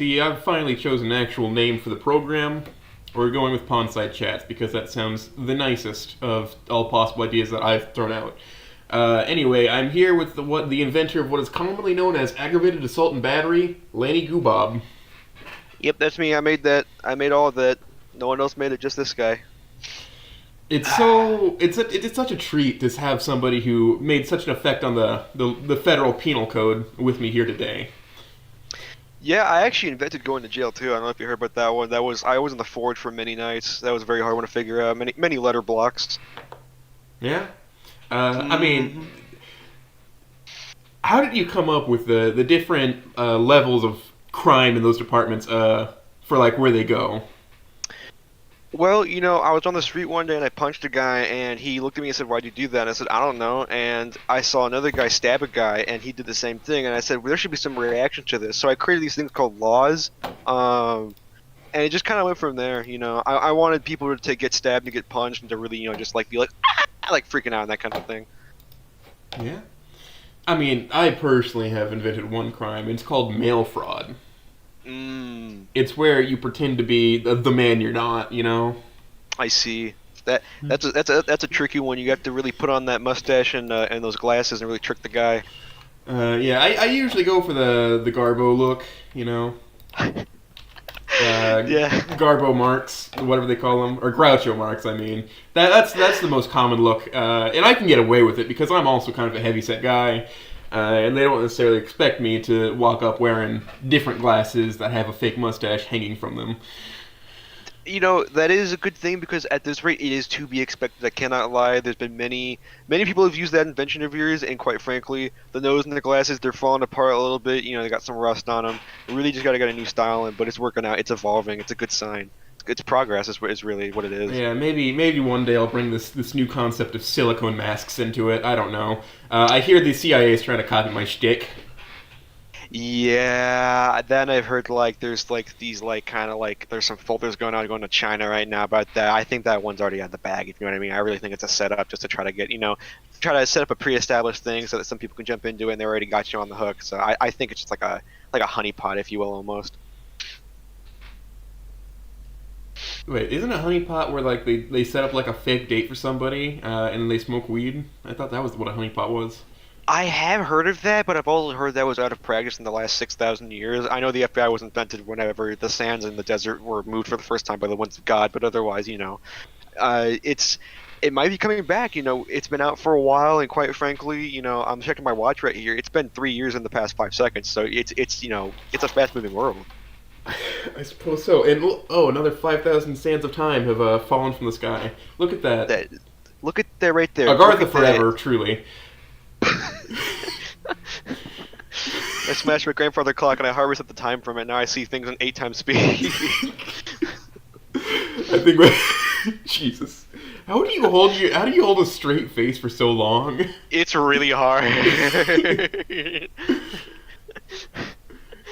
See, I've finally chosen an actual name for the program. We're going with Pondside Chats because that sounds the nicest of all possible ideas that I've thrown out. Anyway, I'm here with the inventor of what is commonly known as aggravated assault and battery, Lanniegoobob. Yep, that's me. I made that. I made all of that. No one else made it, just this guy. It's such a treat to have somebody who made such an effect on the federal penal code with me here today. Yeah, I actually invented going to jail too. I don't know if you heard about that one. I was in the forge for many nights. That was a very hard one to figure out. Many letter blocks. Yeah, I mean, hmm how did you come up with the different levels of crime in those departments for like where they go? Well, I was on the street one day and I punched a guy and he looked at me and said, "Why'd you do that?" And I said, "I don't know." And I saw another guy stab a guy and he did the same thing. And I said, "Well, there should be some reaction to this." So I created these things called laws. And it just kind of went from there. I wanted people to get stabbed and get punched and to really, just like be like, ah! Like freaking out and that kind of thing. Yeah, I mean, I personally have invented one crime. It's called mail fraud. Mm, It's where you pretend to be the man you're not. I see. That's a tricky one. You have to really put on that mustache and those glasses and really trick the guy. Yeah, I usually go for the Garbo look. Yeah. Garbo marks, whatever they call them, or Groucho marks. I mean, that's the most common look, and I can get away with it because I'm also kind of a heavyset guy, and they don't necessarily expect me to walk up wearing different glasses that have a fake mustache hanging from them. That is a good thing because at this rate it is to be expected. I cannot lie. There's been many people who've used that invention of yours, and quite frankly, the nose and the glasses, they're falling apart a little bit. They got some rust on them. We really just got to get a new style in, but it's working out. It's evolving. It's a good sign. It's progress is really what it is. Yeah, maybe one day I'll bring this new concept of silicone masks into it. I don't know. I hear the CIA is trying to copy my shtick. Yeah, then I've heard like there's like these like kind of like there's some filters going to China right now about that. I think that one's already out of the bag, if you know what I mean. I really think it's a setup just to try to try to set up a pre-established thing so that some people can jump into it and they already got you on the hook. So I think it's just like a honeypot, if you will, almost. Wait, isn't a honeypot where like they set up like a fake date for somebody and they smoke weed? I thought that was what a honeypot was. I have heard of that, but I've also heard that was out of practice in the last 6,000 years. I know the FBI was invented whenever the sands in the desert were moved for the first time by the ones of God, but otherwise, it might be coming back. It's been out for a while, and quite frankly, I'm checking my watch right here. It's been 3 years in the past 5 seconds, so it's a fast-moving world. I suppose so. And another 5,000 sands of time have fallen from the sky. Look at that. That Look at that right there. Look Agartha at that. forever, truly. I smashed my grandfather clock and I harvested the time from it. Now I see things in 8 times speed. I think. Jesus. How do you hold a straight face for so long? It's really hard.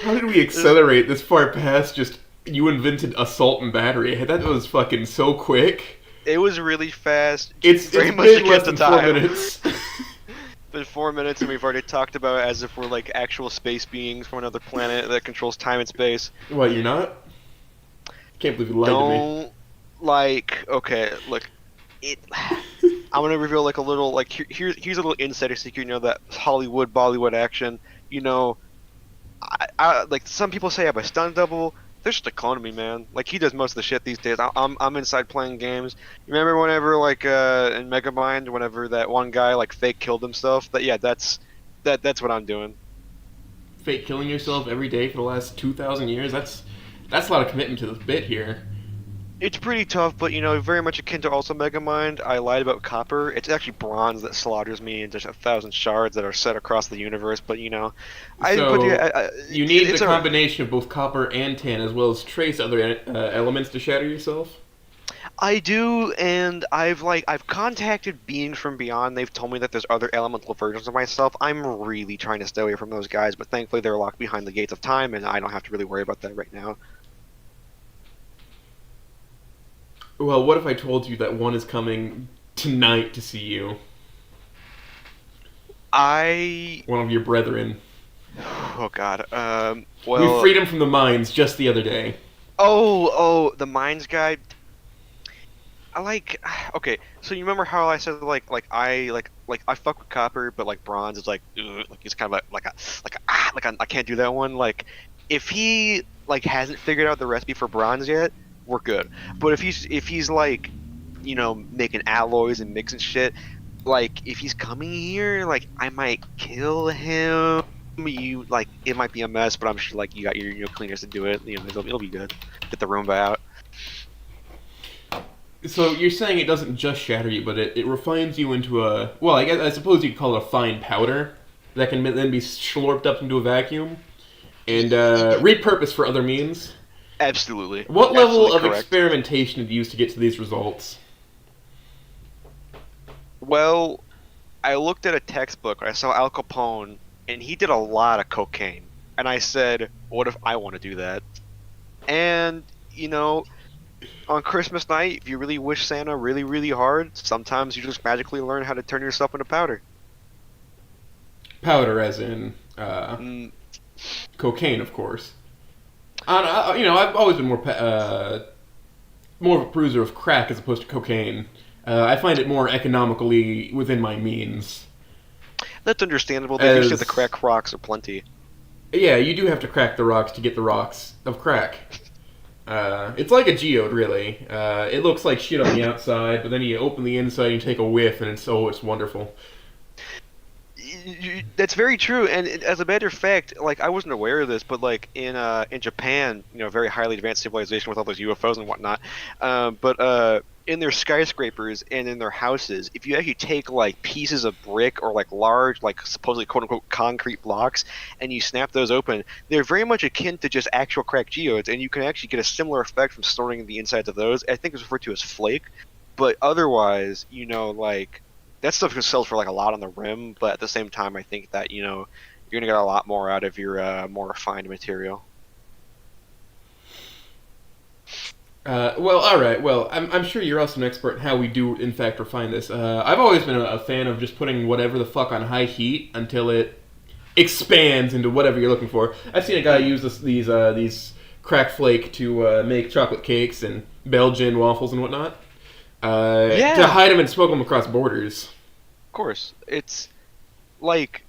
How did we accelerate this far past just you invented assault and battery? That was fucking so quick. It was really fast. It's Very much been less against the than 4 time. minutes. Been 4 minutes and we've already talked about it as if we're like actual space beings from another planet that controls time and space. What, you're not? Can't believe you lied to me. Don't okay, look, it. I'm gonna reveal like a little like here's a little insider secret. That Hollywood Bollywood action. You know, I like some people say I'm a stunt double. They're just a clone of me, man. Like he does most of the shit these days. I'm inside playing games. Remember whenever like in Megamind, whenever that one guy like fake killed himself? That's what I'm doing. Fake killing yourself every day for the last 2,000 years? That's a lot of commitment to this bit here. It's pretty tough, but very much akin to also Megamind. I lied about copper. It's actually bronze that slaughters me in just 1,000 shards that are set across the universe. But So you need the it's a. combination of both copper and tin, as well as trace other elements to shatter yourself. I do, and I've contacted beings from beyond. They've told me that there's other elemental versions of myself. I'm really trying to stay away from those guys, but thankfully they're locked behind the gates of time, and I don't have to really worry about that right now. Well, what if I told you that one is coming tonight to see you? I One of your brethren. Oh God. We Well. freed him from the mines just the other day. Oh, the mines guy. I like. Okay, so you remember how I said like I fuck with copper, but like bronze is like ugh, like it's kind of like I can't do that one. Like if he like hasn't figured out the recipe for bronze yet, we're good. But if he's like making alloys and mixing shit, like if he's coming here, like I might kill him. You like it might be a mess, but I'm sure like you got your cleaners to do it. It'll be good. Get the Roomba out. So you're saying it doesn't just shatter you, but it refines you into a well, I suppose you could call it a fine powder that can then be slurped up into a vacuum and repurposed for other means. Absolutely. What level Absolutely of correct. experimentation did you use to get to these results? Well, I looked at a textbook, I saw Al Capone, and he did a lot of cocaine. And I said, what if I want to do that? And, on Christmas night, if you really wish Santa really, really hard, sometimes you just magically learn how to turn yourself into powder. Powder, as in Mm, cocaine, of course. I've always been more of a bruiser of crack as opposed to cocaine. I find it more economically within my means. that's understandable. They do say the As crack rocks are plenty. yeah, you do have to crack the rocks to get the rocks of crack. It's like a geode, really. It looks like shit on the outside, but then you open the inside and you take a whiff, and it's wonderful. That's very true, and as a matter of fact, like I wasn't aware of this, but like in Japan, very highly advanced civilization with all those UFOs and whatnot, but in their skyscrapers and in their houses, if you actually take like pieces of brick or like large, like supposedly quote unquote concrete blocks, and you snap those open, they're very much akin to just actual cracked geodes, and you can actually get a similar effect from storing the insides of those. I think it's referred to as flake, but otherwise, like that stuff just sells for like a lot on the rim, but at the same time, I think that you're gonna get a lot more out of your more refined material. Well, all right. Well, I'm sure you're also an expert in how we do, in fact, refine this. I've always been a fan of just putting whatever the fuck on high heat until it expands into whatever you're looking for. I've seen a guy use these crack flake to make chocolate cakes and Belgian waffles and whatnot. To Yeah, hide them and smoke them across borders. of course. It's like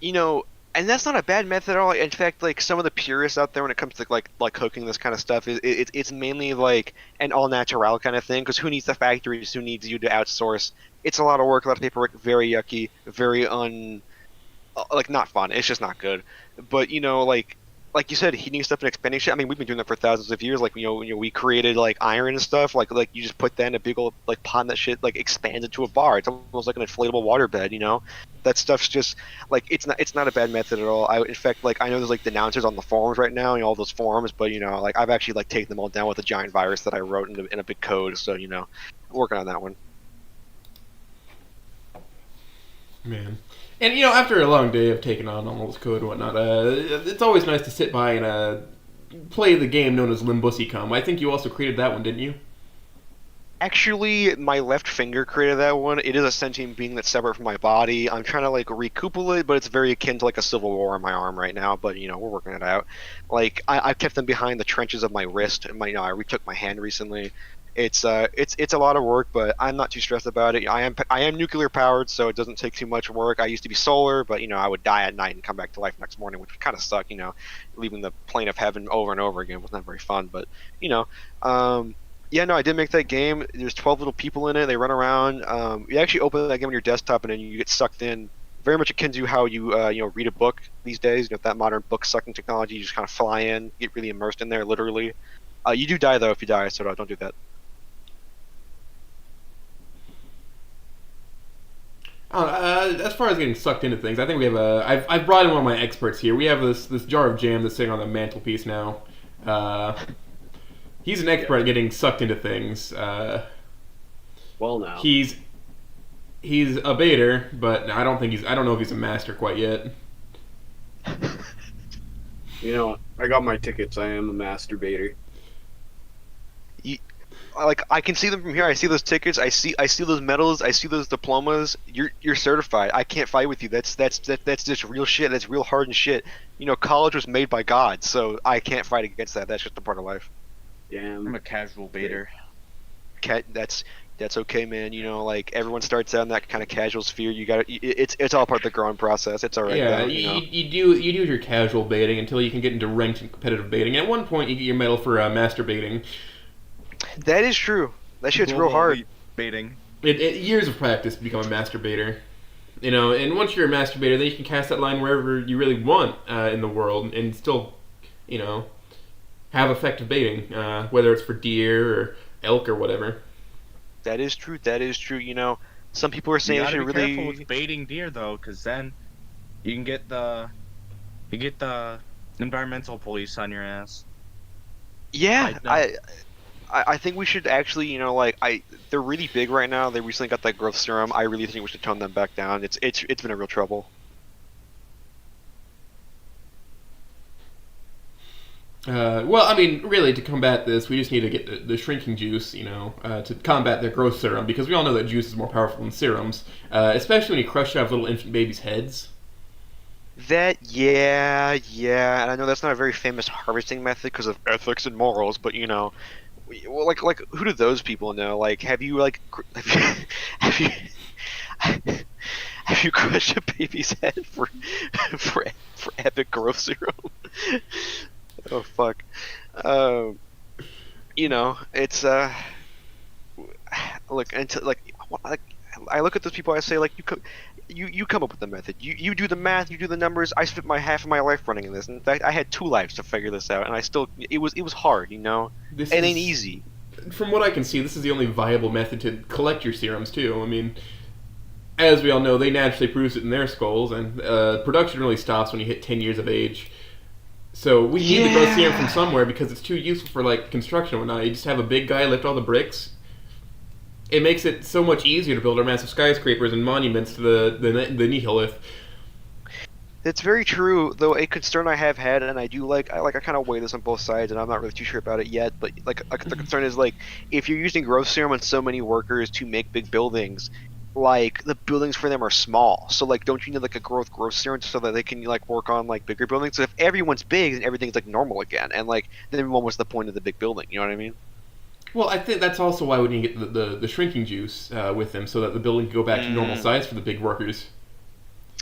you know, and that's not a bad method at all. In fact, like some of the purists out there when it comes to like cooking this kind of stuff, it's mainly like an all natural kind of thing. Because who needs the factories? Who needs you to outsource? It's a lot of work, a lot of paperwork, very yucky, very like not fun. It's just not good. But like you said, heating stuff and expanding shit. I mean, we've been doing that for thousands of years. Like we created like iron and stuff. Like you just put that in a big old like pot, and that shit like expands into a bar. It's almost like an inflatable water bed. That stuff's just like it's not a bad method at all. In fact, like I know there's like denouncers on the forums right now and all those forums, but like I've actually like taken them all down with a giant virus that I wrote in a big code. So working on that one. Man. And after a long day of taking on all this code and whatnot, it's always nice to sit by and play the game known as Limbussicum. I think you also created that one, didn't you? Actually, my left finger created that one. It is a sentient being that's separate from my body. I'm trying to like recouple it, but it's very akin to like a civil war in my arm right now. But we're working it out. Like I've kept them behind the trenches of my wrist. And I retook my hand recently. It's a lot of work, but I'm not too stressed about it. I am nuclear powered, so it doesn't take too much work. I used to be solar, but I would die at night and come back to life next morning, which would kind of suck. Leaving the plane of heaven over and over again was not very fun. But you know, yeah, no, I did make that game. There's 12 little people in it. They run around. You actually open that game on your desktop, and then you get sucked in. Very much akin to how you read a book these days. That modern book sucking technology. You just kind of fly in, get really immersed in there, literally. You do die though if you die, so don't do that. As far as getting sucked into things, I think we have a. I've brought in one of my experts here. We have this jar of jam that's sitting on the mantelpiece now. Uh, he's an expert at getting sucked into things. Well, now. He's a baiter, but I don't think he's. I don't know if he's a master quite yet. I got my tickets. I am a masturbator. like I can see them from here. I see those tickets. I see those medals. I see those diplomas. You're certified. I can't fight with you. That's just real shit. That's real hardened shit. You know, college was made by God, so I can't fight against that. That's just a part of life. Damn. I'm a casual baiter. That's okay, man. You know, like everyone starts out in that kind of casual sphere. You got it's all part of the growing process. It's all right. Yeah, though, you know. you do your casual baiting until you can get into ranked and competitive baiting. At one point, you get your medal for masturbating. That is true. That shit's real Global hard. elite baiting. Years of practice to become a masturbator. You know, and once you're a masturbator, then you can cast that line wherever you really want in the world, and still, you know, have effective baiting, whether it's for deer or elk or whatever. That is true. That is true. You know, some people are You saying you gotta should be careful really. with baiting deer though, because then you can get the environmental police on your ass. Yeah, Like I think we should actually, you know, like they're really big right now. They recently got that growth serum. I really think we should tone them back down. It's been a real trouble. Well, I mean, really, to combat this, we just need to get the shrinking juice, you know, to combat the growth serum, because we all know that juice is more powerful than serums, especially when you crush out little infant babies' heads. Yeah, and I know that's not a very famous harvesting method because of ethics and morals, but you know, well, like who do those people know? Like, have you like, have you, have you crushed a baby's head for epic growth serum? Oh fuck. Um, you know, it's look until like I look at those people. I say like you come up with the method. You do the math. You do the numbers. I spent my half of my life running in this. In fact, I had 2 lives to figure this out, and I still it was hard. You know, This it is, ain't easy. From what I can see, this is the only viable method to collect your serums, too. I mean, as we all know, they naturally produce it in their skulls, and production really stops when you hit 10 years of age. So we need the growth serum from somewhere because it's too useful for like construction and whatnot. You just have a big guy lift all the bricks. It makes it so much easier to build our massive skyscrapers and monuments to the nihilith. It's very true, though. A concern I have had, and I kind of weigh this on both sides, and I'm not really too sure about it yet. But the concern is like, if you're using growth serum on so many workers to make big buildings, like the buildings for them are small. So like, don't you need like a growth serum so that they can like work on like bigger buildings? So if everyone's big, then everything's like normal again, and like then what was the point of the big building? You know what I mean? Well, I think that's also why we need to get the shrinking juice with them so that the building can go back to normal size for the big workers.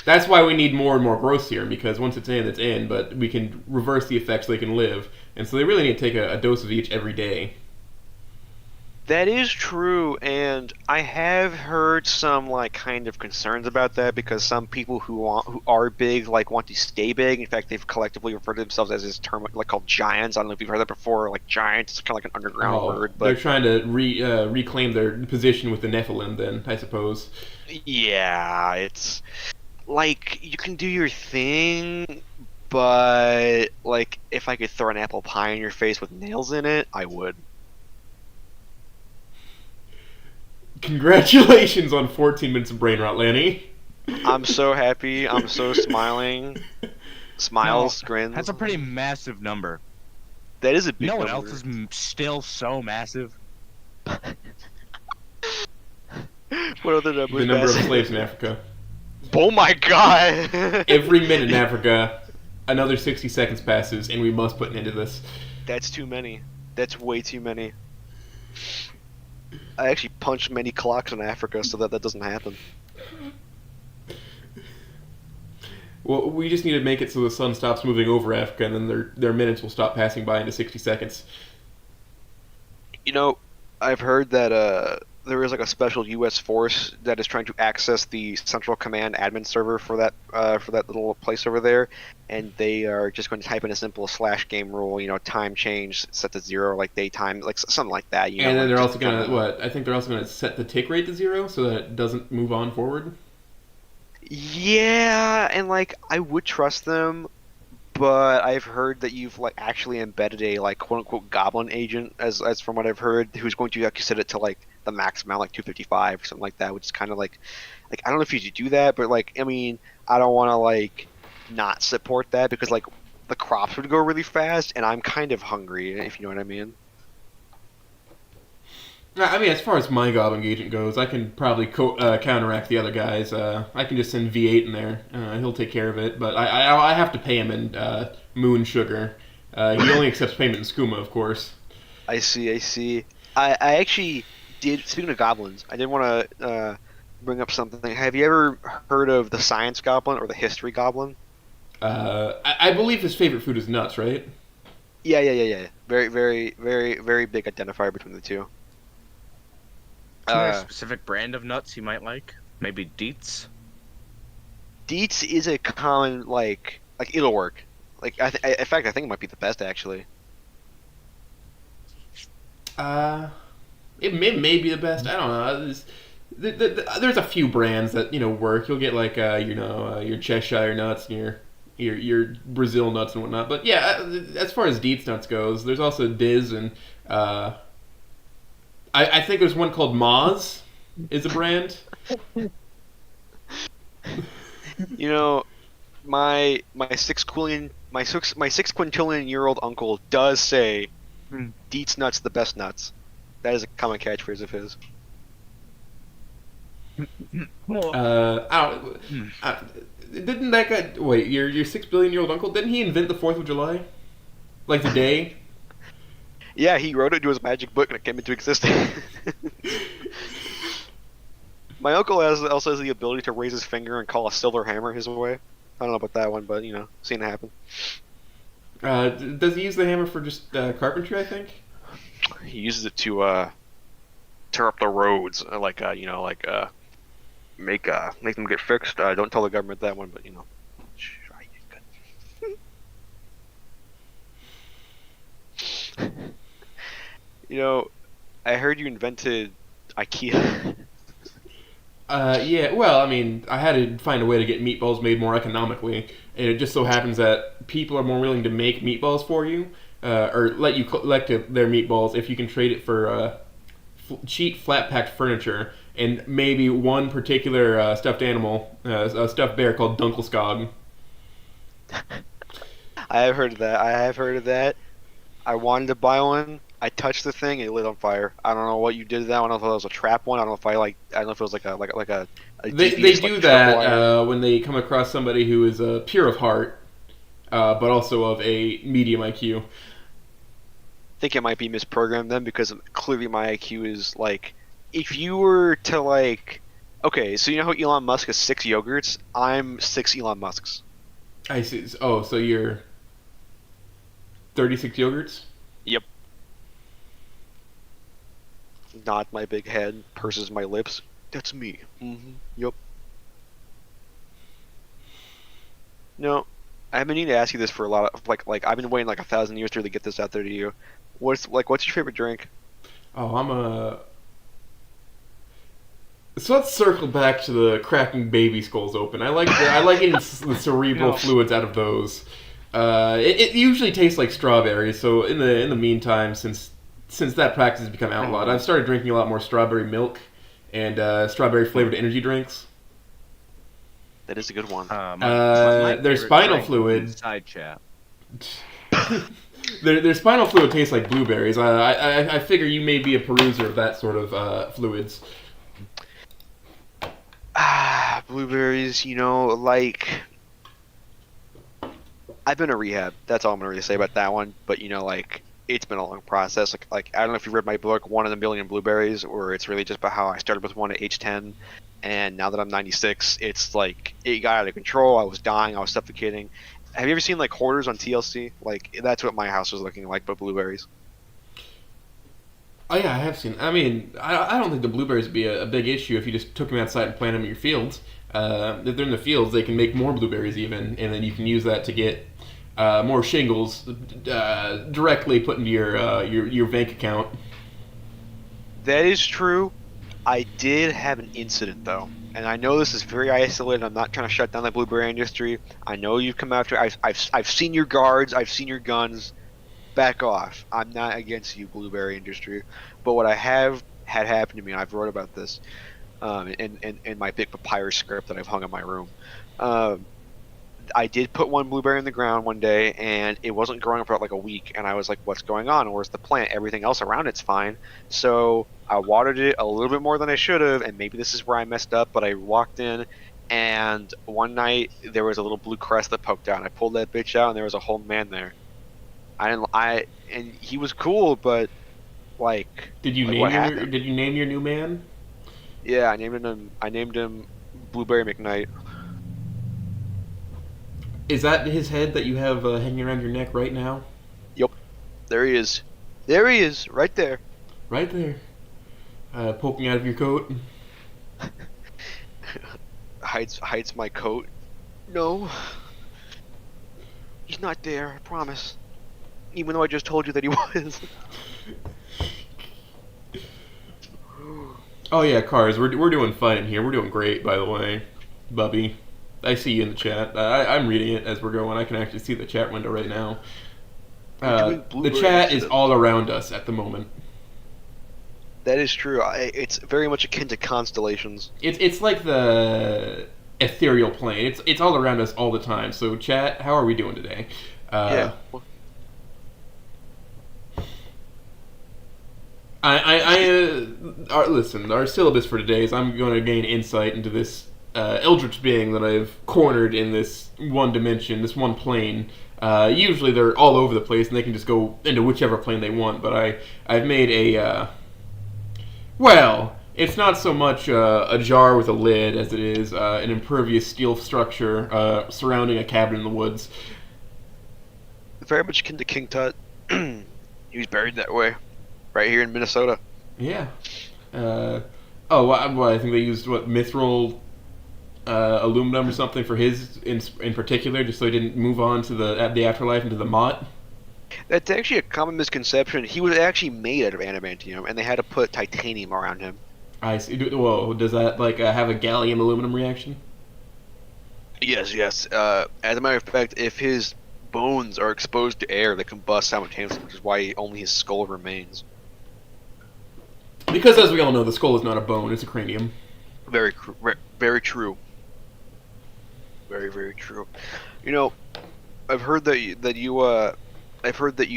That's why we need more and more growth serum, because once it's in, but we can reverse the effects so they can live. And so they really need to take a dose of each every day. That is true, and I have heard some like kind of concerns about that because some people who are big like want to stay big. In fact, they've collectively referred to themselves as this term like called giants. I don't know if you've heard that before. Like giants, it's kind of like an underground word, They're but trying to reclaim their position with the Nephilim, then, I suppose. yeah, it's like you can do your thing, but like if I could throw an apple pie in your face with nails in it, I would. Congratulations on 14 minutes of brain rot, Lanny. I'm so happy. I'm so smiling. Smiles, grins. That's a pretty massive number. That is a big You know what number. else is still so massive? What other numbers? The number of massive? slaves in Africa. Oh my god! Every minute in Africa, another 60 seconds passes, and we must put an end to this. That's too many. That's way too many. I actually punched many clocks in Africa so that doesn't happen. Well, we just need to make it so the sun stops moving over Africa, and then their minutes will stop passing by into 60 seconds. You know, I've heard that there is like a special U.S. force that is trying to access the Central Command admin server for that little place over there, and they are just going to type in a simple slash game rule, you know, time change set to 0, like daytime, like something like that. You know, And then like they're just also going kinda- to, I think they're also going to set the tick rate to 0 so that it doesn't move on forward. Yeah, and like I would trust them, but I've heard that you've like actually embedded a like quote unquote goblin agent as from what I've heard, who's going to actually set it to like the max amount, like 255 or something like that, which is kind of like I don't know if you should do that, but like I mean I don't want to like not support that because like the crops would go really fast, and I'm kind of hungry, if you know what I mean. I mean, as far as my Goblin Agent goes, I can probably counteract the other guys. I can just send V8 in there. He'll take care of it, but I have to pay him in Moon Sugar. He only accepts payment in Skooma, of course. I see, I see. I actually did. Speaking of goblins, I did want to bring up something. Have you ever heard of the Science Goblin or the History Goblin? I believe his favorite food is nuts, right? Yeah. Very, very, very, very big identifier between the two. Isn't there a specific brand of nuts you might like? Maybe Deets? Deets is a common like it'll work. Like in fact, I think it might be the best actually. It may be the best. I don't know. There's a few brands that work. You'll get like your Cheshire nuts and your Brazil nuts and whatnot. But yeah, as far as Deets nuts goes, there's also Diz and I think there's one called Moz is a brand. You know, my six quintillion-year-old uncle does say, "Deets nuts the best nuts." That is a common catchphrase of his. Didn't that guy? Wait, your 6 billion-year-old uncle? Didn't he invent the 4th of July? Like the day? Yeah, he wrote it into his magic book and it came into existence. My uncle also has the ability to raise his finger and call a silver hammer his way. I don't know about that one, but seen it happen. Does he use the hammer for just carpentry? I think He uses it to tear up the roads, make them get fixed. Don't tell the government that one, but I heard you invented IKEA. Yeah. Well, I mean, I had to find a way to get meatballs made more economically, and it just so happens that people are more willing to make meatballs for you, or let you collect their meatballs if you can trade it for cheap flat-packed furniture and maybe one particular stuffed animal, a stuffed bear called Dunkelskog. I have heard of that. I wanted to buy one. I touched the thing and it lit on fire. I don't know what you did to that one. I don't know if it was a trap one. I don't know if it was like a They devious, do like, that when they come across somebody who is pure of heart, but also of a medium IQ. I think it might be misprogrammed then because clearly my IQ is like, if you were to okay, so you know how Elon Musk has 6 yogurts? I'm 6 Elon Musks. I see. Oh, so you're 36 yogurts? Yep. Nod my big head, purses my lips. That's me. Yep. No, I've been needing to ask you this for a lot of like I've been waiting like 1,000 years to really get this out there to you. What's your favorite drink? Oh, So let's circle back to the cracking baby skulls open. I like getting the cerebral fluids out of those. It usually tastes like strawberries. So in the meantime, since that practice has become outlawed, I've started drinking a lot more strawberry milk and strawberry flavored energy drinks. That is a good one. Their spinal fluid. Side chat. Their spinal fluid tastes like blueberries. I figure you may be a peruser of that sort of fluids. Blueberries, I've been to rehab. That's all I'm gonna really say about that one. But it's been a long process. Like I don't know if you've read my book, One in a Million Blueberries, or it's really just about how I started with one at age 10, and now that I'm 96, it's like it got out of control. I was dying. I was suffocating. Have you ever seen Hoarders on TLC? That's what my house was looking like, but blueberries. Oh yeah, I have seen. I mean, I don't think the blueberries would be a big issue if you just took them outside and planted them in your fields. If they're in the fields, they can make more blueberries even, and then you can use that to get more shingles directly put into your bank account. That is true. I did have an incident though, and I know this is very isolated. I'm not trying to shut down the blueberry industry. I know you've come after. I've seen your guards. I've seen your guns. Back off. I'm not against you, blueberry industry. But what I have had happen to me, and I've wrote about this in my big papyrus script that I've hung in my room. I did put one blueberry in the ground one day, and it wasn't growing for like a week. And I was like, "What's going on? Where's the plant? Everything else around it's fine." So I watered it a little bit more than I should have, and maybe this is where I messed up. But I walked in, and one night there was a little blue crest that poked out. And I pulled that bitch out, and there was a whole man there. And he was cool, but like, Did you like name what your happened? Did you name your new man? Yeah, I named him Blueberry McKnight. Is that his head that you have hanging around your neck right now? Yep, there he is. There he is, right there. Right there, poking out of your coat. Hides my coat. No, he's not there. I promise. Even though I just told you that he was. Oh yeah, cars. We're doing fine in here. We're doing great, by the way, Bubby. I see you in the chat. I'm reading it as we're going. I can actually see the chat window right now. The chat is all around us at the moment. That is true. It's very much akin to constellations. It's like the ethereal plane. It's all around us all the time. So chat, how are we doing today? Yeah. Listen, our syllabus for today is I'm going to gain insight into this eldritch being that I've cornered in this one dimension, this one plane. Usually they're all over the place and they can just go into whichever plane they want, but I've made a, well, it's not so much a jar with a lid as it is an impervious steel structure surrounding a cabin in the woods. Very much akin to King Tut. He was buried that way. Right here in Minnesota. Yeah. I think they used, mithril aluminum or something for his in particular, just so he didn't move on to the afterlife into the Mott. That's actually a common misconception. He was actually made out of adamantium, and they had to put titanium around him. I see. Whoa, does that have a gallium aluminum reaction? Yes. As a matter of fact, if his bones are exposed to air, they combust simultaneously, which is why only his skull remains. Because, as we all know, the skull is not a bone; it's a cranium. Very true. Very, very true. You know, I've heard that you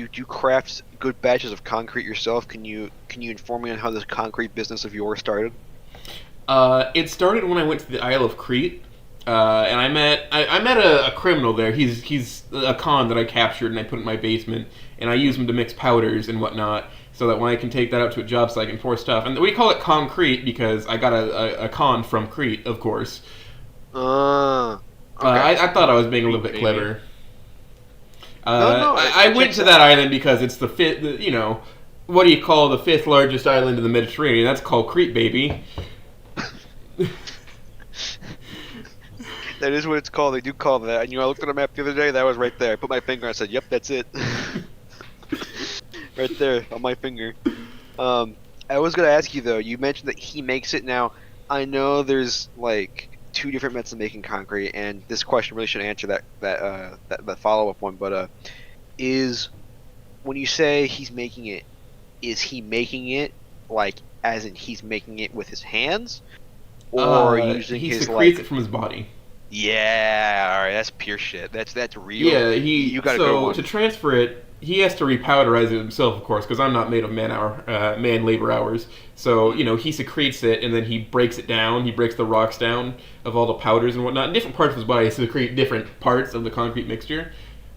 do craft good batches of concrete yourself. Can you inform me on how this concrete business of yours started? It started when I went to the Isle of Crete, and I met a criminal there. He's a con that I captured and I put in my basement, and I use him to mix powders and whatnot, so that when I can take that out to a job site, I can pour stuff. And we call it concrete because I got a con from Crete, of course. Okay. I thought I was being a little bit clever. No, I went to that island because it's the fifth. What do you call the fifth largest island in the Mediterranean? That's called Crete, baby. That is what it's called. They do call that. And I looked at a map the other day. That was right there. I put my finger on it and said, "Yep, that's it." Right there on my finger. I was gonna ask you though. You mentioned that he makes it now. I know there's like two different methods of making concrete, and this question really should answer that follow-up one. But is when you say he's making it, is he making it like as in he's making it with his hands, or using he his secretes it from his body? Yeah, all right, that's pure shit. That's real. Yeah, you got a good one. To transfer it, he has to repowderize it himself, of course, because I'm not made of man labor hours. So he secretes it, and then he breaks it down. He breaks the rocks down of all the powders and whatnot. And different parts of his body secrete different parts of the concrete mixture.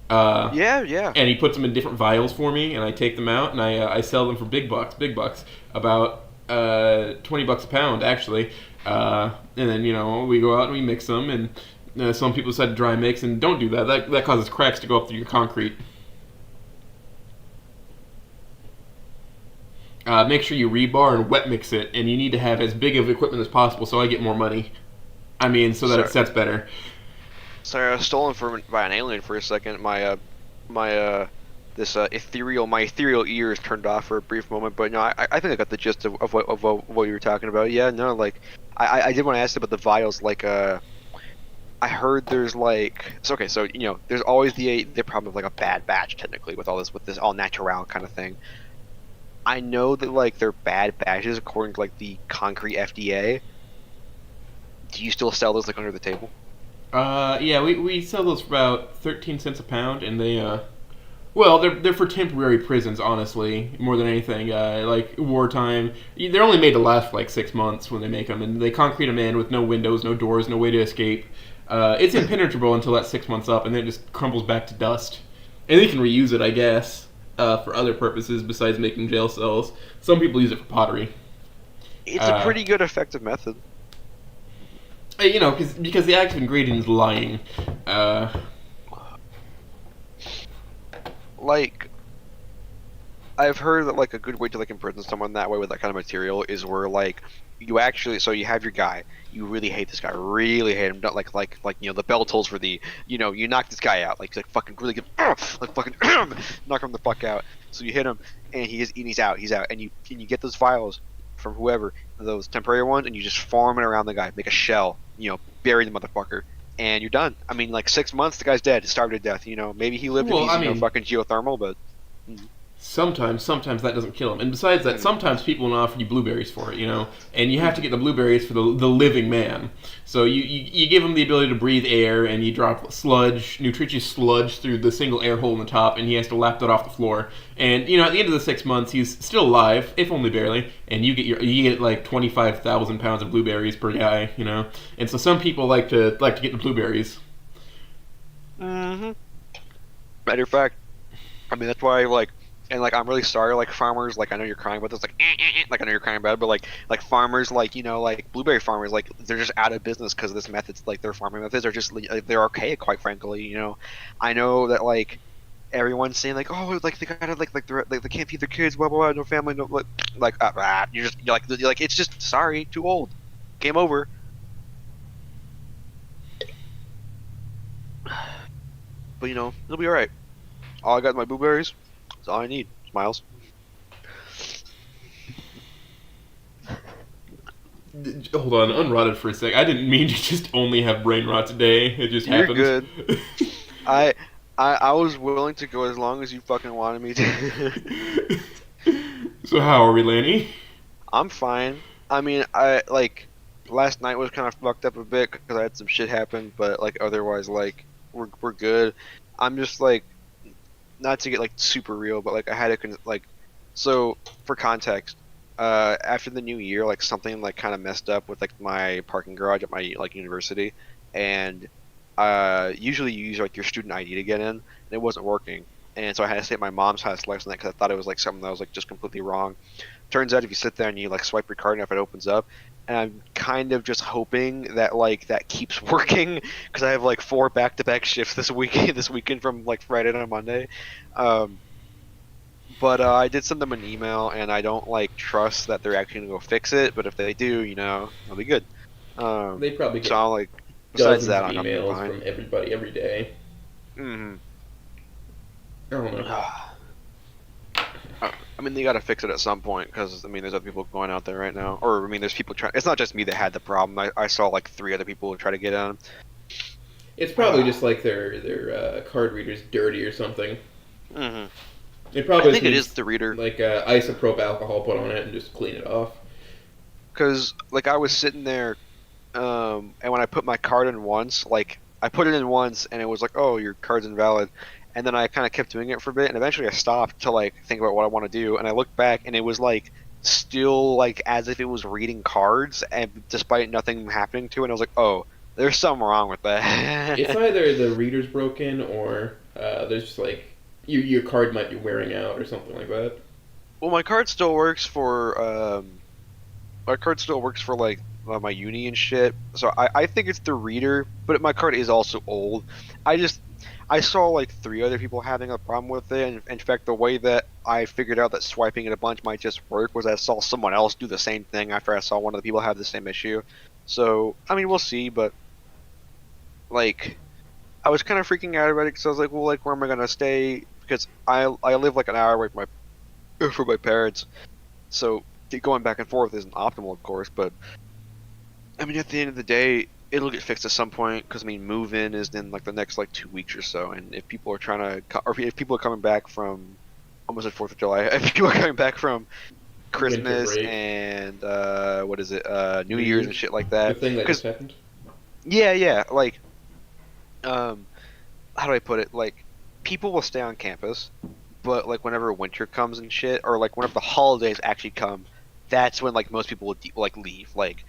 Yeah. And he puts them in different vials for me, and I take them out and I sell them for big bucks, about $20 a pound actually. And then we go out and we mix them, and some people said dry mix, and don't do that. That causes cracks to go up through your concrete. Make sure you rebar and wet mix it, and you need to have as big of equipment as possible so I get more money. So that it sets better. Sorry, I was stolen by an alien for a second. My ethereal ears turned off for a brief moment, but no, I think I got the gist of what you were talking about. Yeah, no, like I did want to ask about the vials. Like I heard there's there's always the problem of like a bad batch technically with this all natural kind of thing. I know that like they're bad batches according to like the concrete FDA. Do you still sell those like under the table? Yeah, we sell those for about 13 cents a pound, and well, they're for temporary prisons, honestly, more than anything. Like wartime, they're only made to last for like 6 months when they make them, and they concrete them in with no windows, no doors, no way to escape. It's impenetrable until that 6 months up, and then it just crumbles back to dust. And they can reuse it, I guess, for other purposes besides making jail cells. Some people use it for pottery. It's a pretty good, effective method. You know, because the active ingredient is lying. Like, I've heard that like a good way to like imprison someone that way with that kind of material is where like you actually, so you have your guy, you really hate this guy, really hate him, not like you know the bell tolls for the, you know, you knock this guy out, like fucking really good, like fucking knock him the fuck out. So you hit him and he's out, and you get those files from whoever, those temporary ones, and you just farm it around the guy, make a shell, you know, bury the motherfucker. And you're done. I mean, like 6 months, the guy's dead, starved to death. You know, maybe he lived Well, in I easy, mean, fucking geothermal, but sometimes that doesn't kill him. And besides that, sometimes people will offer you blueberries for it, you know, and you have to get the blueberries for the living man. So you give him the ability to breathe air, and you drop sludge, nutritious sludge, through the single air hole in the top, and he has to lap that off the floor. And you know, at the end of the 6 months, he's still alive, if only barely, and you get like 25,000 pounds of blueberries per guy, you know. And so some people like to get the blueberries. matter of fact, I mean that's why like, and like I'm really sorry, like farmers, like I know you're crying about this, like I know you're crying about it, but like farmers, like you know, like blueberry farmers, like they're just out of business because of this methods, like their farming methods are just like, they're archaic, quite frankly. You know, I know that like everyone's saying like, oh, like they gotta like they can't feed their kids, blah blah blah, no family, no you're like it's just sorry, too old, game over. But you know, it'll be all right. All I got is my blueberries. That's all I need. Smiles. Hold on, unrotted for a sec. I didn't mean to just only have brain rot today. It just You're happened. good. I was willing to go as long as you fucking wanted me to. So how are we, Lanny? I'm fine. I mean, I like last night was kind of fucked up a bit because I had some shit happen, but like otherwise, like we're good. I'm just like, not to get like super real, but like I had to like, so for context, after the new year, like something like kind of messed up with like my parking garage at my like university, and usually you use like your student ID to get in, and it wasn't working, and so I had to stay at my mom's house last night because I thought it was like something that was like just completely wrong. Turns out if you sit there and you like swipe your card enough, it opens up, and I'm kind of just hoping that like that keeps working because I have like 4 back-to-back shifts this weekend from like Friday to Monday. But I did send them an email, and I don't like trust that they're actually gonna go fix it. But if they do, you know, it'll be good. They probably get So I'll like. Besides dozens that, of I'm emails fine. from everybody every day. Mm-hmm. I don't know. I mean, they gotta fix it at some point because I mean, there's other people going out there right now, or I mean, there's people trying. It's not just me that had the problem. I saw like 3 other people try to get in. It's probably just like their card reader's dirty or something. Mm-hmm. It probably I think it needs, is the reader. like isopropyl alcohol put on it and just clean it off. Because like I was sitting there, and when I put my card in once, like I put it in once, and it was like, oh, your card's invalid. And then I kind of kept doing it for a bit, and eventually I stopped to like think about what I want to do, and I looked back, and it was like still like as if it was reading cards, and despite nothing happening to it, and I was like, oh, there's something wrong with that. It's either the reader's broken or there's just like your card might be wearing out or something like that. Well, my card still works for like my uni and shit. So I think it's the reader, but my card is also old. I saw like 3 other people having a problem with it, and in fact, the way that I figured out that swiping it a bunch might just work was I saw someone else do the same thing after I saw one of the people have the same issue. So I mean, we'll see, but like, I was kind of freaking out about it because I was like, well, like, where am I gonna stay? Because I live like an hour away from my parents, so going back and forth isn't optimal, of course. But I mean, at the end of the day, it'll get fixed at some point because I mean, move in is in like the next like 2 weeks or so, and if people are trying to, or if people are coming back from, almost at 4th of July, if people are coming back from Christmas and what is it, New Year's and shit like that. The thing that just happened. Yeah, like um, how do I put it? Like, people will stay on campus, but like whenever winter comes and shit, or like whenever the holidays actually come, that's when like most people will like leave. Like,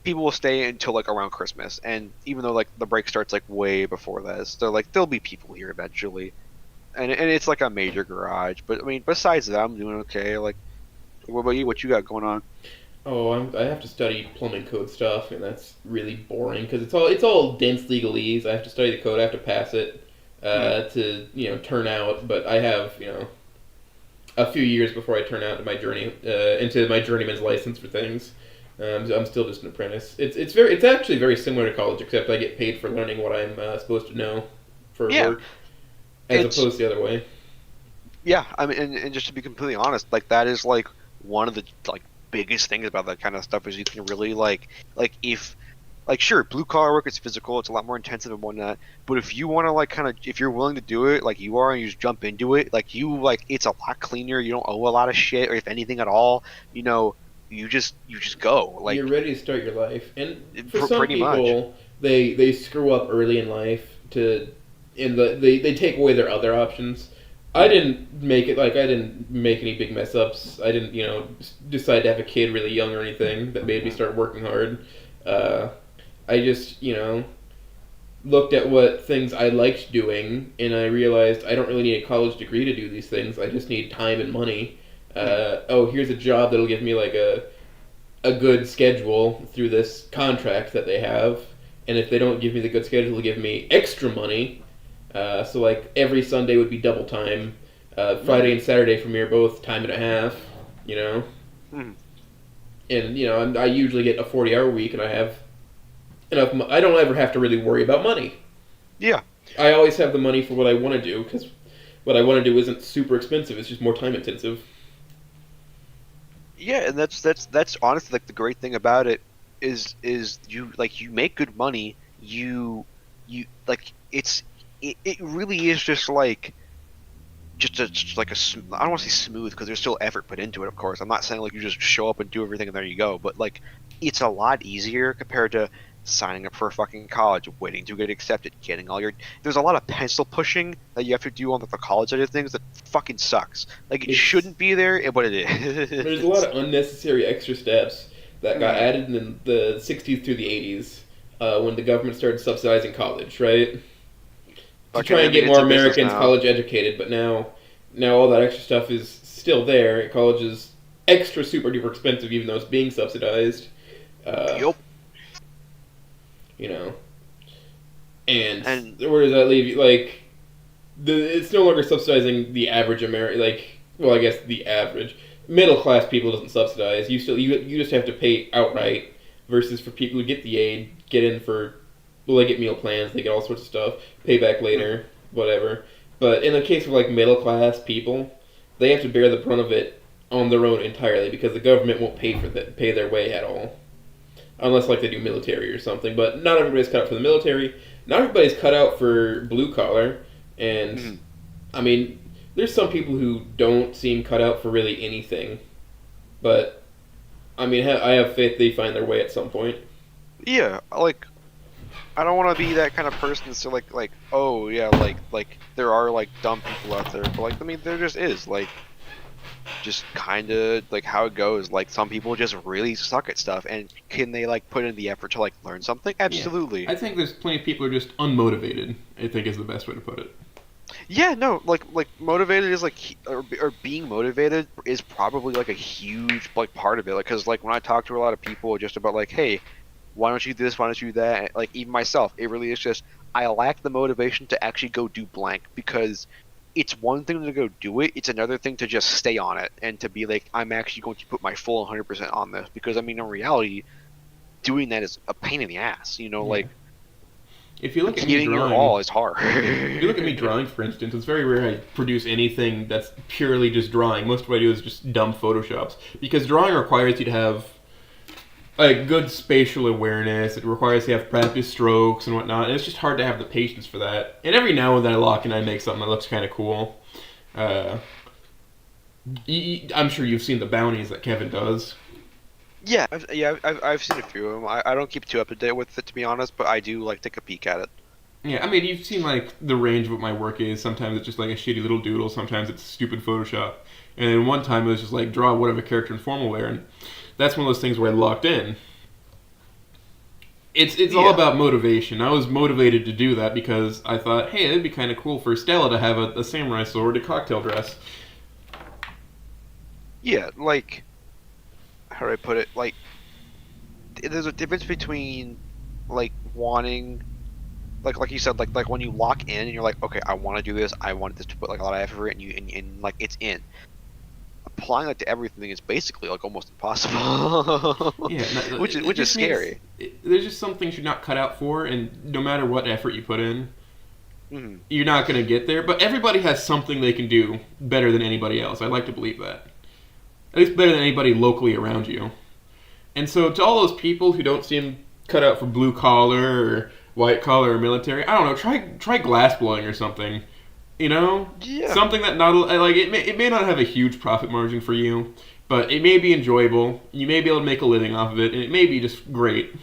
people will stay until like around Christmas, and even though like the break starts like way before this, they're like there'll be people here eventually, and it's like a major garage. But I mean, besides that, I'm doing okay. Like, what about you? What you got going on? Oh, I have to study plumbing code stuff, and that's really boring because it's all dense legalese. I have to study the code. I have to pass it to turn out. But I have a few years before I turn out into my journeyman's license for things. I'm still just an apprentice. It's actually very similar to college, except I get paid for learning what I'm supposed to know for Yeah, work, as it's opposed to the other way. yeah. I mean, and just to be completely honest, like that is like one of the like biggest things about that kind of stuff is you can really like if like sure blue collar work is physical, it's a lot more intensive and whatnot, but if you want to like kind of if you're willing to do it like you are and you just jump into it like you like it's a lot cleaner, you don't owe a lot of shit or if anything at all, you know, you just go like You're ready to start your life, and for some pretty much. people, they screw up early in life they take away their other options. I didn't make it. Like I didn't make any big mess ups. I didn't decide to have a kid really young or anything that made me start working hard. Uh, I just looked at what things I liked doing, and I realized I don't really need a college degree to do these things. I just need time and money. Oh, here's a job that'll give me like a good schedule through this contract that they have, and if they don't give me the good schedule, they'll give me extra money. So like every Sunday would be double time. Friday and Saturday for me are both time and a half. You know, Hmm. and I usually get a 40-hour week, and I have enough. I don't ever have to really worry about money. Yeah. I always have the money for what I want to do because what I want to do isn't super expensive. It's just more time intensive. Yeah, and that's honestly like the great thing about it is you like you make good money. You like it really is just like just like I don't want to say smooth because there's still effort put into it. Of course, I'm not saying like you just show up and do everything and there you go. But like it's a lot easier compared to signing up for a fucking college, waiting to get accepted, getting all your. There's a lot of pencil pushing that you have to do on the college side of things that fucking sucks. Like it It's shouldn't be there, but it There's a lot is. of unnecessary extra steps that got added in the 60s through the 80s when the government started subsidizing college, right? To Fucking, try I and mean, get it's more a business Americans now. college educated, but now all that extra stuff is still there. College is extra super duper expensive, even though it's being subsidized. Uh, Yup. you know, and And where does that leave you? Like, it's no longer subsidizing the average American. Like, well, I guess the average middle class people doesn't subsidize. You just have to pay outright. Versus for people who get the aid, get in for well, they get meal plans, they get all sorts of stuff, pay back later, whatever. But in the case of like middle class people, they have to bear the brunt of it on their own entirely because the government won't pay their way at all, unless like they do military or something. But not everybody's cut out for the military. Not everybody's cut out for blue collar, and mhm. I mean, there's some people who don't seem cut out for really anything. But I mean, I have faith they find their way at some point. Yeah, like I don't want to be that kind of person. So like oh yeah, like there are like dumb people out there, but like I mean there just is like just kind of like how it goes. Like some people just really suck at stuff, and can they like put in the effort to like learn something? Yeah. Absolutely. I think there's plenty of people who are just unmotivated, I think is the best way to put it. Yeah, no, like motivated is like or being motivated is probably like a huge like part of it. Like, because like when I talk to a lot of people just about like, hey, why don't you do this? Why don't you do that? Like even myself, it really is just I lack the motivation to actually go do blank because it's one thing to go do it. It's another thing to just stay on it and to be like, I'm actually going to put my full 100% on this because I mean in reality, doing that is a pain in the ass. You know, Yeah. like If you look at me giving your drawing, all is hard. if you look at me drawing, for instance, it's very rare I produce anything that's purely just drawing. Most of what I do is just dumb photoshops because drawing requires you to have like good spatial awareness. It requires you to have practice strokes and whatnot. And it's just hard to have the patience for that. And every now and then I lock and I make something that looks kind of cool. Uh, I'm sure you've seen the bounties that Kevin does. Yeah, I've seen a few of them. I don't keep too up to date with it to be honest, but I do like take a peek at it. Yeah, I mean, you've seen like the range of what my work is. Sometimes it's just like a shitty little doodle. Sometimes it's stupid Photoshop. And then one time it was just like draw whatever character in Formalware, and that's one of those things where I locked in. It's all about motivation. I was motivated to do that because I thought, hey, it'd be kind of cool for Stella to have a samurai sword, a cocktail dress. Yeah, like, how do I put it? Like, there's a difference between like wanting, like you said, like when you lock in and you're like, okay, I want to do this. I want this to put like a lot of effort, and and like it's in. Applying that to everything is basically like almost impossible. Yeah, which is scary. There's just some things you're not cut out for, and no matter what effort you put in, Mm-hmm. you're not going to get there. But everybody has something they can do better than anybody else. I'd like to believe that. At least better than anybody locally around you. And so to all those people who don't seem cut out for blue collar or white collar or military, I don't know, try glass blowing or something. You know? Yeah. Something that not like it may not have a huge profit margin for you, but it may be enjoyable. You may be able to make a living off of it, and it may be just great.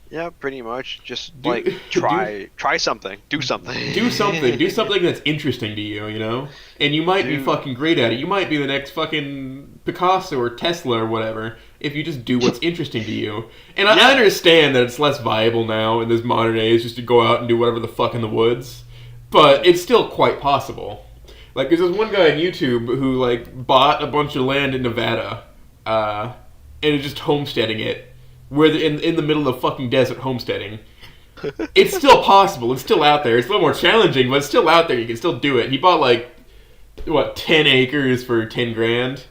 Yeah, pretty much. Just like try something, do something, do something that's interesting to you, you know. And you might be fucking great at it. You might be the next fucking Picasso or Tesla or whatever if you just do what's interesting to you. And I understand that it's less viable now in this modern age just to go out and do whatever the fuck in the woods, but it's still quite possible. Like there's this one guy on YouTube who like bought a bunch of land in Nevada, and is just homesteading it. Where in the middle of the fucking desert homesteading. It's still possible. It's still out there. It's a little more challenging, but it's still out there. You can still do it. He bought like, 10 acres for 10 grand?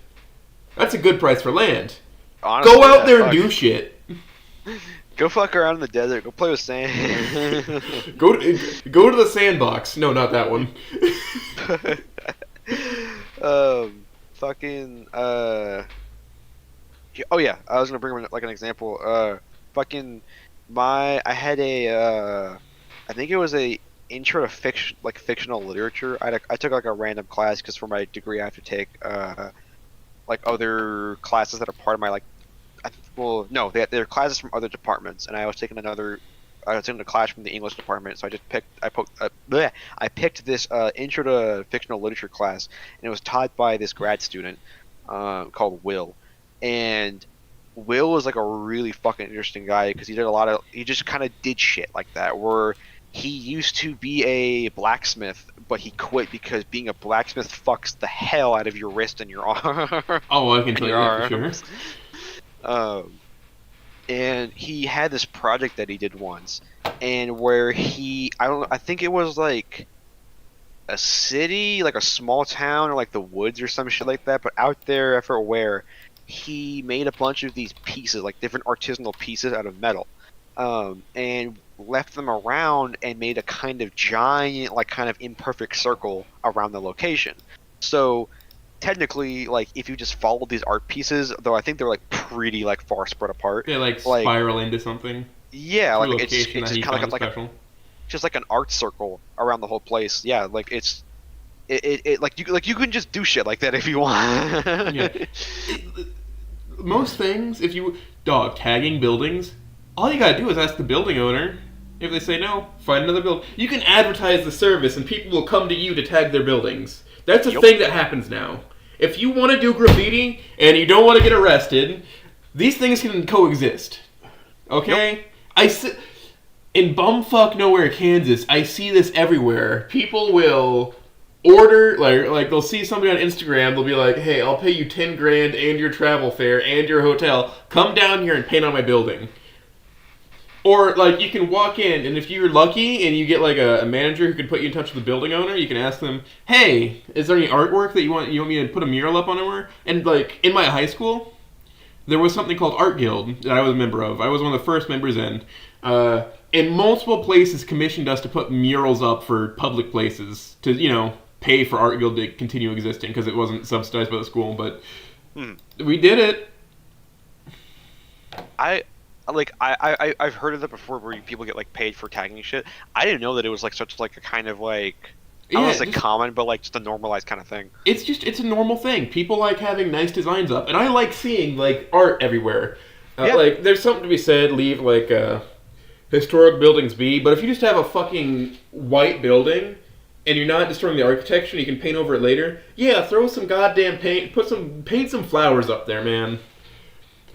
That's a good price for land. Honestly, go out there and do shit. Go fuck around in the desert. Go play with sand. Go to the sandbox. No, not that one. Oh yeah, I was gonna bring like an example. I had I think it was a intro to fictional literature. I took like a random class because for my degree I have to take like other classes that are part of my they're classes from other departments, and I was taking a class from the English department, so I picked this intro to fictional literature class, and it was taught by this grad student called Will. And Will was like a really fucking interesting guy because he just kind of did shit like that, where he used to be a blacksmith, but he quit because being a blacksmith fucks the hell out of your wrist and your arm. Oh, I can tell you that for sure. And he had this project that he did once, and where I think it was like a city, like a small town, or like the woods or some shit like that, but out there, I forget where. He made a bunch of these pieces, like different artisanal pieces out of metal, and left them around and made a kind of giant, like kind of imperfect circle around the location. So technically, like if you just followed these art pieces, though I think they're like pretty like far spread apart. They like spiral into something. Yeah, like it's just kind of like an art circle around the whole place. Yeah, like it's. Like you can just do shit like that if you want. Yeah. Most things, if you tagging buildings, all you gotta do is ask the building owner. If they say no, find another building. You can advertise the service, and people will come to you to tag their buildings. That's a thing that happens now. If you want to do graffiti and you don't want to get arrested, these things can coexist. Okay? Yep. In bumfuck nowhere, Kansas, I see this everywhere. People will order, like they'll see somebody on Instagram, they'll be like, hey, I'll pay you 10 grand and your travel fare and your hotel. Come down here and paint on my building. Or, like, you can walk in, and if you're lucky and you get, like, a manager who can put you in touch with the building owner, you can ask them, hey, is there any artwork that you want me to put a mural up on anywhere? And, like, in my high school, there was something called Art Guild that I was a member of. I was one of the first members in. And multiple places commissioned us to put murals up for public places to, pay for Art Guild to continue existing because it wasn't subsidized by the school, but we did it. I've heard of that before where people get like paid for tagging shit. I didn't know that it was like such like a kind of like I don't want to say common, but like just a normalized kind of thing. It's a normal thing. People like having nice designs up, and I like seeing like art everywhere. Like there's something to be said. Leave like historic buildings be, but if you just have a fucking white building and you're not destroying the architecture and you can paint over it later, yeah, throw some goddamn paint, paint some flowers up there, man.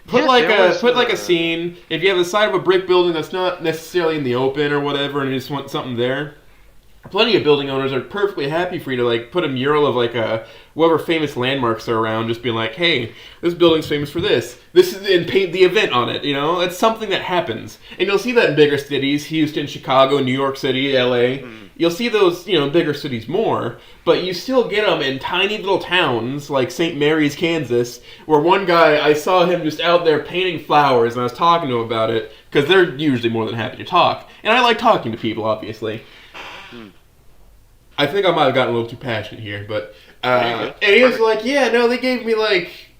Put like a scene. If you have the side of a brick building that's not necessarily in the open or whatever, and you just want something there, plenty of building owners are perfectly happy for you to like put a mural of like whatever famous landmarks are around, just being like, hey, this building's famous for this. This is, and paint the event on it. You know, it's something that happens, and you'll see that in bigger cities: Houston, Chicago, New York City, L.A. You'll see those, bigger cities more, but you still get them in tiny little towns like St. Mary's, Kansas, where one guy, I saw him just out there painting flowers, and I was talking to him about it, because they're usually more than happy to talk. And I like talking to people, obviously. I think I might have gotten a little too passionate here, but... and he was like, yeah, no, they gave me like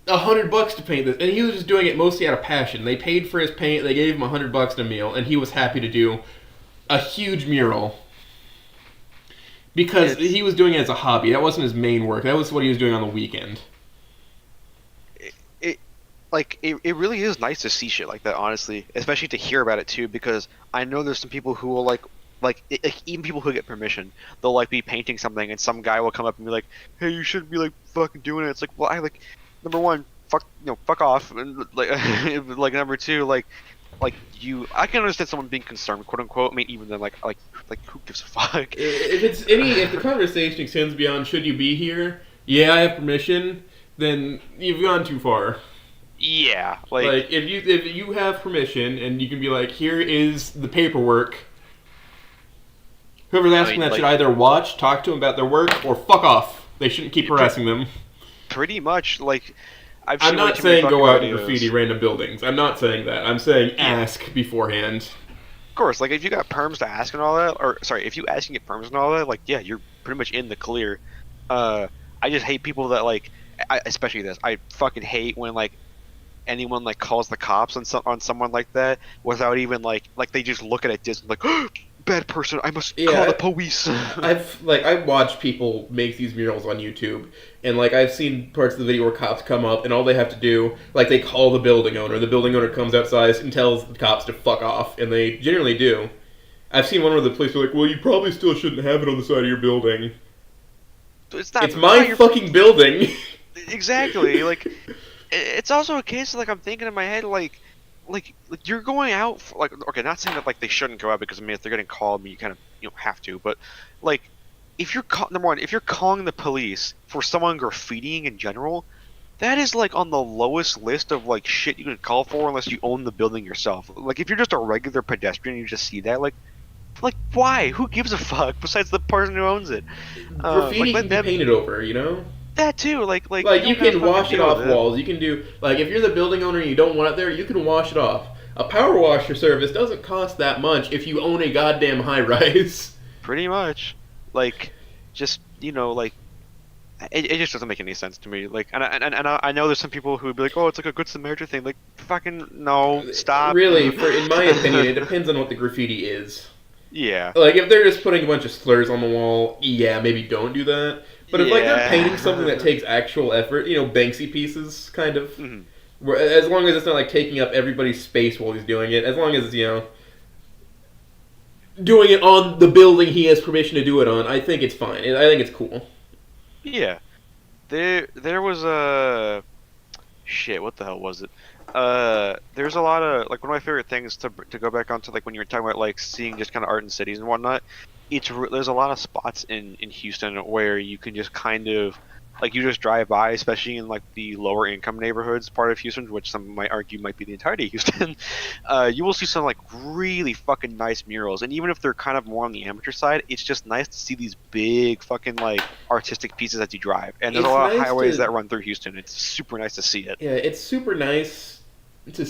$100 to paint this, and he was just doing it mostly out of passion. They paid for his paint, they gave him $100 and a meal, and he was happy to do a huge mural. Because he was doing it as a hobby. That wasn't his main work. That was what he was doing on the weekend. It really is nice to see shit like that, honestly. Especially to hear about it, too, because I know there's some people who will, even people who get permission, they'll, like, be painting something, and some guy will come up and be like, hey, you shouldn't be, like, fucking doing it. It's like, well, number one, fuck off. And, like, number two, I can understand someone being concerned, quote unquote. I mean, even then, like who gives a fuck? If the conversation extends beyond should you be here? Yeah, I have permission. Then you've gone too far. Yeah, if you have permission and you can be like, here is the paperwork. Whoever's asking that should either watch, talk to them about their work, or fuck off. They shouldn't keep harassing them. Pretty much, I'm not saying go out and graffiti random buildings. I'm not saying that. I'm saying ask beforehand. Of course, if you got perms to ask and all that, or sorry, if you ask and get perms and all that, yeah, you're pretty much in the clear. I just hate people that especially this. I fucking hate when anyone calls the cops on someone like that without even they just look at it just bad person, I must call the police. I've watched people make these murals on YouTube, and I've seen parts of the video where cops come up and all they have to do, they call the building owner. The building owner comes outside and tells the cops to fuck off, and they generally do. I've seen one where the police are like, well, you probably still shouldn't have it on the side of your building. It's my fucking building. Exactly. It's also a case of I'm thinking in my head you're going out for, okay, not saying that they shouldn't go out, because I mean if they're getting called, you kind of have to, but if you're number one, if you're calling the police for someone graffitiing in general, that is on the lowest list of shit you can call for unless you own the building yourself. If you're just a regular pedestrian, you just see that why? Who gives a fuck besides the person who owns it? Graffiti can be painted over, That too, you can wash it off walls. You can do if you're the building owner and you don't want it there, you can wash it off. A power washer service doesn't cost that much if you own a goddamn high rise. Pretty much, it just doesn't make any sense to me. And I know there's some people who would be like, oh, it's a good Samaritan thing. Fucking no, stop. Really, in my opinion, it depends on what the graffiti is. Yeah. If they're just putting a bunch of slurs on the wall, yeah, maybe don't do that. But if they're painting something that takes actual effort, Banksy pieces, kind of. Mm-hmm. Where, as long as it's not taking up everybody's space while he's doing it, as long as it's doing it on the building he has permission to do it on, I think it's fine. I think it's cool. Yeah, there was a shit. What the hell was it? There's a lot of one of my favorite things to go back onto when you were talking about seeing just kind of art in cities and whatnot. There's a lot of spots in Houston where you can just kind of you just drive by, especially in the lower income neighborhoods part of Houston, which some might argue might be the entirety of Houston. You will see some really fucking nice murals, and even if they're kind of more on the amateur side, it's just nice to see these big fucking artistic pieces as you drive. And there's a lot of highways that run through Houston. It's super nice to see it. Yeah, it's super nice to.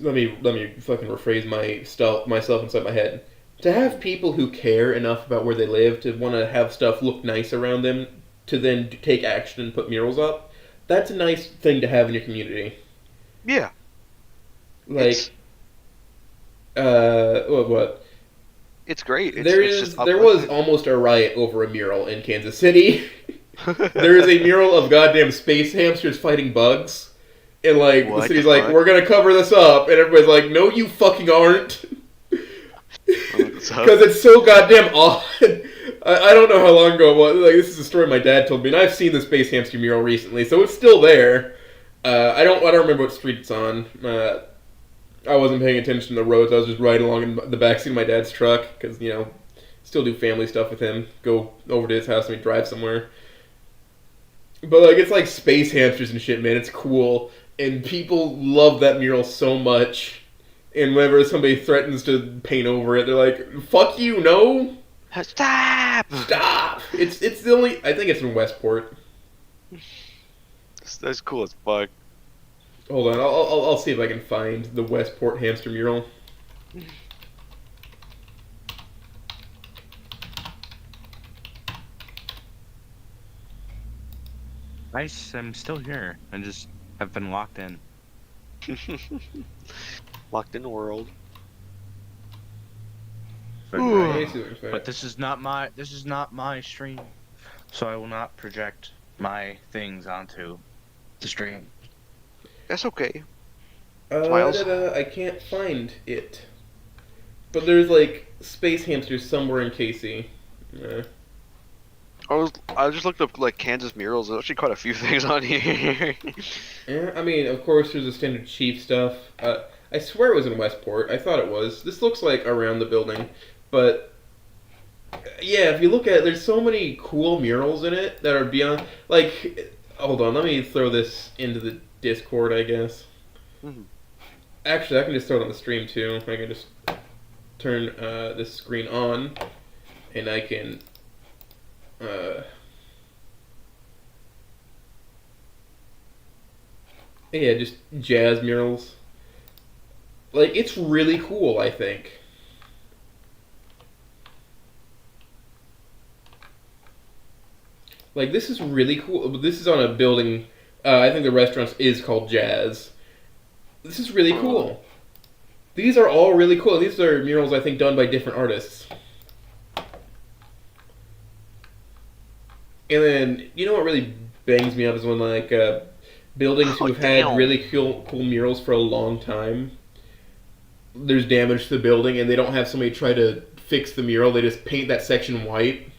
Let me fucking rephrase myself inside my head. To have people who care enough about where they live to want to have stuff look nice around them, to then take action and put murals up, that's a nice thing to have in your community. Yeah. What? It's great. There was almost a riot over a mural in Kansas City. There is a mural of goddamn space hamsters fighting bugs. And like What the city's the like, fuck? we're gonna cover this up, and everybody's like, no, you fucking aren't, What's up? because it's so goddamn odd. I don't know how long ago it was. Like, this is a story my dad told me, and I've seen the Space Hamster mural recently, so it's still there. I don't remember what street it's on. I wasn't paying attention to the roads. I was just riding along in the backseat of my dad's truck because still do family stuff with him. Go over to his house and we drive somewhere. But like, it's like space hamsters and shit, man. It's cool, and people love that mural so much. And whenever somebody threatens to paint over it, they're like, "Fuck you, no, Stop! stop!" It's the only. I think it's in Westport. That's cool as fuck. Hold on, I'll see if I can find the Westport hamster mural. I am still here. I just have been locked in. Locked in the world. But, Ooh. Let me see if I can find but it. this is not my stream, so I will not project my things onto the stream. That's okay. Smiles? I can't find it. But there's like space hamsters somewhere in Casey. I just looked up like Kansas murals. There's actually quite a few things on here. Yeah, I mean, of course, there's the standard chief stuff. I swear it was in Westport. I thought it was. This looks like around the building, but yeah, if you look at it, there's so many cool murals in it that are beyond. Like, hold on, let me throw this into the Discord, I guess. Mhm. Actually, I can just throw it on the stream too. I can just turn this screen on, and I can. Yeah, just jazz murals. Like, it's really cool, I think. Like, this is really cool. This is on a building. I think the restaurant is called Jazz. This is really cool. These are all really cool. These are murals, I think, done by different artists. And then, you know what really bangs me up is when, like, buildings who've had really cool murals for a long time, there's damage to the building, and they don't have somebody try to fix the mural. They just paint that section white.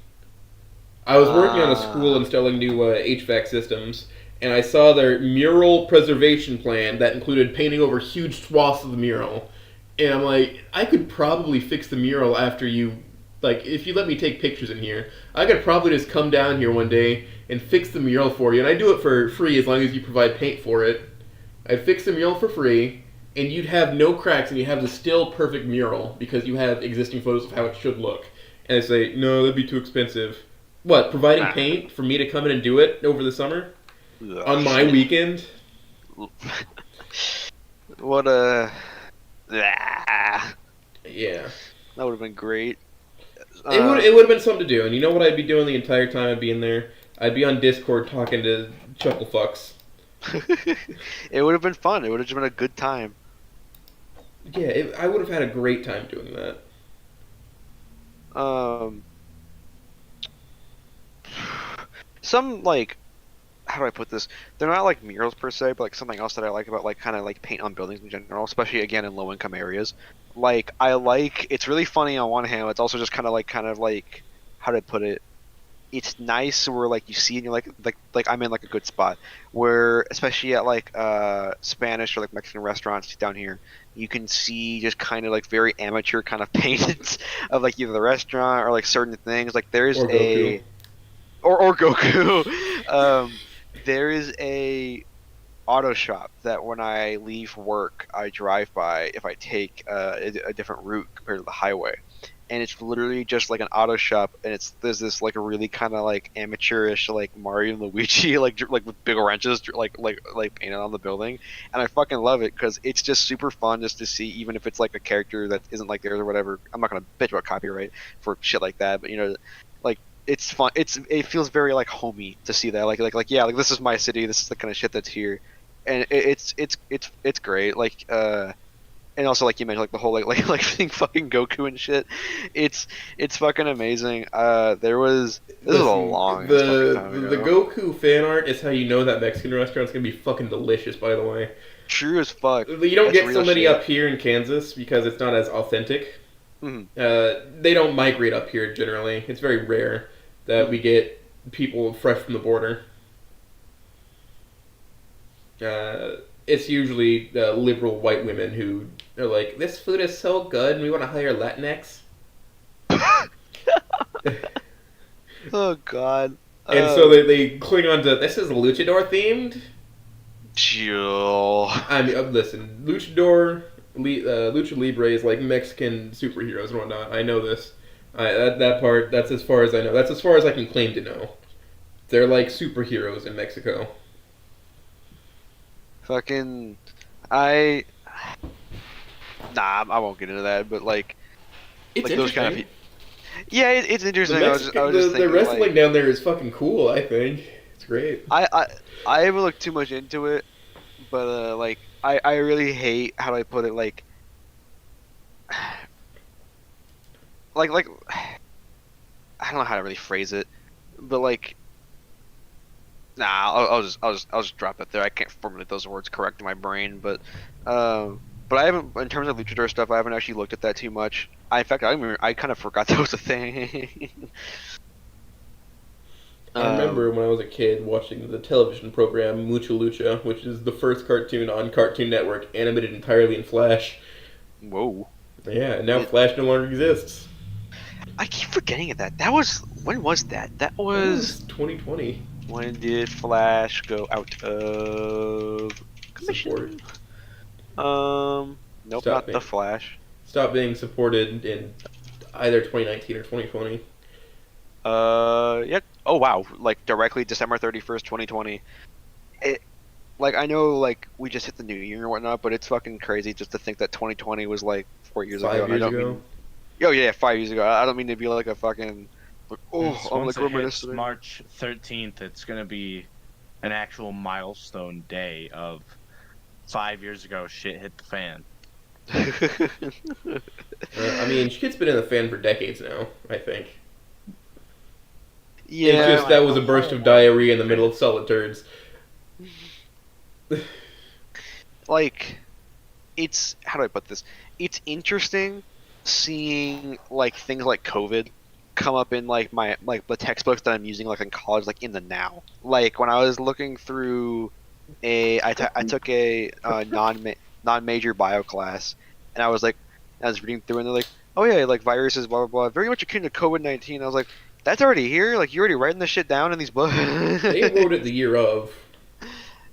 I was working on a school installing new HVAC systems, and I saw their mural preservation plan that included painting over huge swaths of the mural. And I'm like, I could probably fix the mural after you... Like, if you let me take pictures in here, I could probably just come down here one day and fix the mural for you. And I do it for free as long as you provide paint for it. I'd fix the mural for free, and you'd have no cracks, and you'd have the still perfect mural because you have existing photos of how it should look. And I say, no, that'd be too expensive. What, providing paint for me to come in and do it over the summer? On my weekend? What a... Yeah. That would have been great. It would have been something to do, and you know what I'd be doing the entire time I'd be in there? I'd be on Discord talking to Chucklefucks. It would have been fun. It would have just been a good time. Yeah, I would have had a great time doing that. Some, like, how do I put this? They're not like murals per se, but like something else that I like about like kind of like paint on buildings in general, especially again in low income areas. Like it's really funny on one hand, it's also just kind of like how do I put it? It's nice where like you see and you're like I'm in like a good spot where especially at like Spanish or like Mexican restaurants down here, you can see just kind of like very amateur kind of paintings of like either the restaurant or like certain things. Like there's Or Goku. or Goku. There is a auto shop that when I leave work I drive by if I take a different route compared to the highway, and it's literally just like an auto shop, and there's this like a really kind of like amateurish like Mario and Luigi like with big wrenches like painted on the building, and I fucking love it because it's just super fun just to see, even if it's like a character that isn't like theirs or whatever. I'm not gonna bitch about copyright for shit like that, but you know, like it's fun. It feels very like homey to see that like yeah, like this is my city, this is the kind of shit that's here, and it's great. Like and also like you mentioned, like the whole like seeing fucking Goku and shit. It's fucking amazing. There was this was a Listen, long ass fucking the time the ago. Goku fan art is how you know that Mexican restaurant's gonna be fucking delicious. By the way, True as fuck. you don't That's get so real many shit. up here in Kansas because it's not as authentic. Mhm. They don't migrate up here generally. It's very rare that we get people fresh from the border. It's usually liberal white women who are like, "This food is so good, and we want to hire Latinx." Oh god. And so they cling on to, "This is luchador themed." Chill. I mean, listen, lucha libre is like Mexican superheroes and whatnot. I know this. That part, that's as far as I know. That's as far as I can claim to know. They're like superheroes in Mexico. Fucking, I. Nah, I won't get into that. But like It's those kind of. interesting. Yeah, it's interesting. The, I was just the thinking wrestling like, down there is fucking cool, I think. It's great. I haven't looked too much into it, but like I really hate how do I put it like I don't know how to really phrase it, but like nah I'll just drop it there. I can't formulate those words correct in my brain, but I haven't, in terms of luchador stuff, I haven't actually looked at that too much. In fact, I kind of forgot that was a thing. I remember when I was a kid watching the television program Mucha Lucha, which is the first cartoon on Cartoon Network animated entirely in Flash. Whoa. Yeah, and now Flash no longer exists. I keep forgetting that. When was that? That was 2020. when did Flash go out of commission? Nope, Stop not being- the Flash. Stopped being supported in either 2019 or 2020. Yeah. Oh wow, like directly December 31st, 2020. Like I know, like we just hit the new year and whatnot, but it's fucking crazy just to think that 2020 was like 4 years ago. 5 and I years don't ago. mean, oh yeah, 5 years ago. I don't mean to be like a fucking. Like, Once I'm like it hits reminiscing. March 13th, it's gonna be an actual milestone day of 5 years ago. Shit hit the fan. I mean, shit's been in the fan for decades now, I think. Yeah. It's just that was a burst of diarrhea in the middle of solid turds. Like, it's, how do I put this? It's interesting seeing like things like COVID come up in like my like the textbooks that I'm using like in college, like in the now. Like when I was looking through I took a non-major bio class, and I was reading through, and they're like, oh yeah, like viruses, blah blah blah, very much akin to COVID-19. I was like, that's already here. Like you're already writing this shit down in these books. They wrote it the year of.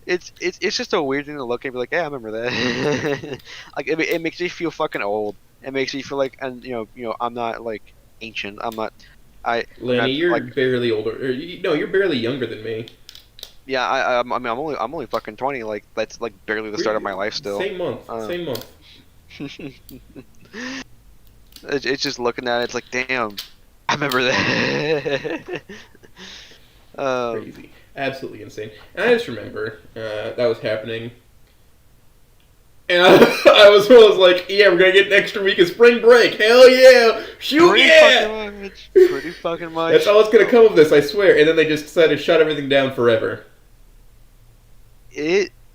It's just a weird thing to look at and be like, yeah, I remember that. Like it makes me feel fucking old. It makes me feel like, and you know, I'm not like ancient. I'm not. Lenny, you're like, barely older. No, you're barely younger than me. yeah. I mean, I'm only fucking 20. Like that's like barely the start of my life still. Same month. Same month. It's just looking at it. It's like, damn, I remember that. Crazy. Absolutely insane. And I just remember that was happening. And I was like, yeah, we're going to get an extra week of spring break. Hell yeah. Shoot, yeah. Pretty fucking much. That's all that's going to come of this, I swear. And then they just decided to shut everything down forever.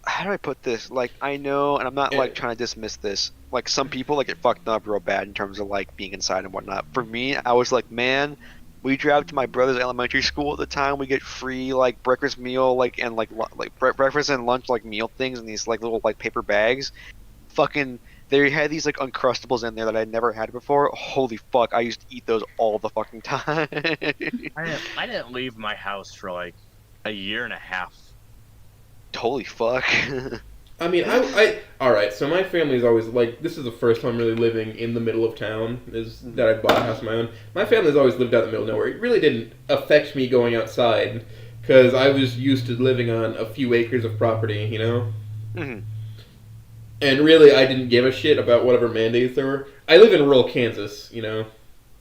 How do I put this? Like, I know, and I'm not like trying to dismiss this. Like, some people like get fucked up real bad in terms of like being inside and whatnot. For me, I was like, man, we drive to my brother's elementary school at the time. We get free like breakfast meal, like and like breakfast and lunch like meal things in these like little like paper bags. Fucking, they had these like Uncrustables in there that I'd never had before. Holy fuck, I used to eat those all the fucking time. I didn't leave my house for like a year and a half. Holy fuck. I mean, alright, so my family's always, like, this is the first time I'm really living in the middle of town, is that I bought a house of my own. My family's always lived out in the middle of nowhere. It really didn't affect me going outside, because I was used to living on a few acres of property, you know? Mm-hmm. And really, I didn't give a shit about whatever mandates there were. I live in rural Kansas, you know?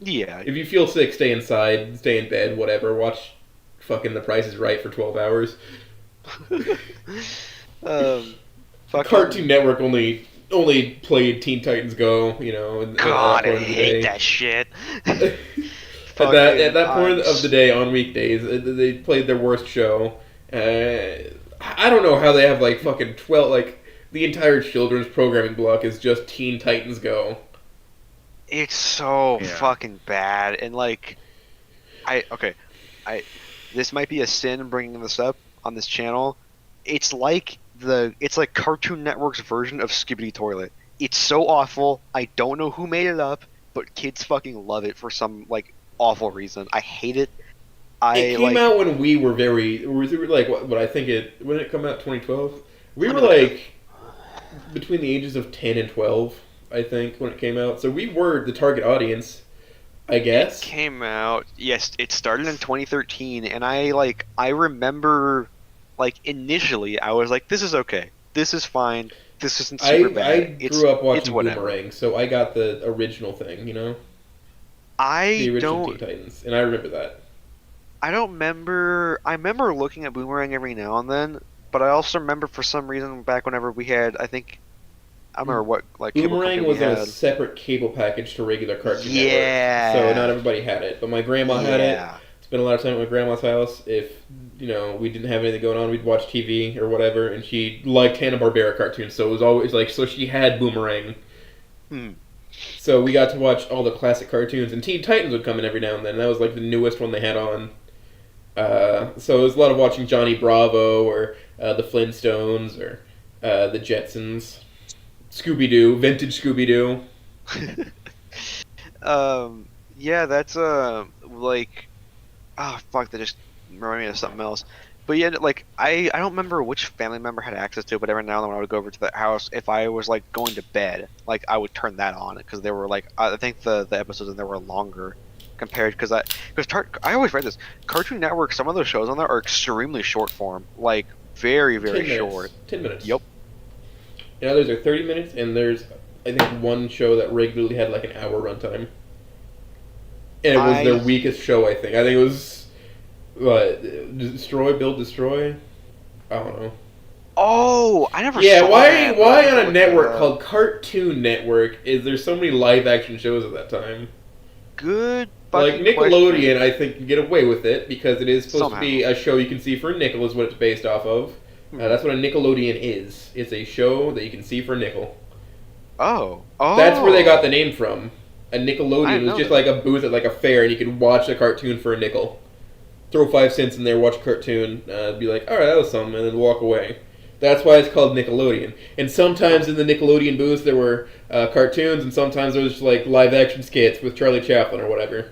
Yeah. If you feel sick, stay inside, stay in bed, whatever, watch fucking The Price is Right for 12 hours. Fucking... Cartoon Network only only played Teen Titans Go, God, I point of the hate day. that shit. At that point of the day on weekdays, they played their worst show. I don't know how they have like fucking 12, like the entire children's programming block is just Teen Titans Go. It's so fucking bad, and like, this might be a sin bringing this up on this channel. It's like Cartoon Network's version of Skibbity Toilet. It's so awful. I don't know who made it up, but kids fucking love it for some like awful reason. I hate it. It came out when we were like what I think when it came out 2012. We were like between the ages of 10 and 12, I think, when it came out. So we were the target audience, I guess. It came out. Yes, it started in 2013, and I remember like initially I was like, this is okay. This is fine. This isn't super bad. I grew up watching Boomerang, so I got the original thing, the original Teen Titans, and I remember that. I don't remember. I remember looking at Boomerang every now and then, but I also remember for some reason back whenever we had, I remember what like Boomerang was a separate cable package to regular Cartoon Network, so not everybody had it. But my grandma had it. Spent a lot of time at my grandma's house. If we didn't have anything going on, we'd watch TV or whatever, and she liked Hanna-Barbera cartoons, so it was always like she had Boomerang. So we got to watch all the classic cartoons, and Teen Titans would come in every now and then. That was like the newest one they had on. So it was a lot of watching Johnny Bravo or the Flintstones or the Jetsons, Scooby-Doo, vintage Scooby-Doo. Yeah, that's like, fuck, that just reminded me of something else. But yeah, like I don't remember which family member had access to it, but every now and then when I would go over to that house, if I was like going to bed, like I would turn that on because they were like, I think the episodes in there were longer compared because I always read this Cartoon Network. Some of those shows on there are extremely short form, like very 10 short. 10 minutes. Yep. And others are 30 minutes, and there's I think one show that regularly had like an hour runtime, and it was their weakest show. I think it was. What? Build, Destroy? I don't know. Oh, I never saw that. Why on a network that. called Cartoon Network is there so many live action shows at that time? Good. Like Nickelodeon, I think can get away with it because it is supposed to be a show you can see for a nickel is what it's based off of. That's what a Nickelodeon is. It's a show that you can see for a nickel. Oh. That's where they got the name from. A Nickelodeon was just like a booth at like a fair and you could watch a cartoon for a nickel. Throw 5 cents in there, watch a cartoon, be like, alright, that was something, and then walk away. That's why it's called Nickelodeon. And sometimes in the Nickelodeon booths there were cartoons, and sometimes there was just like live action skits with Charlie Chaplin or whatever.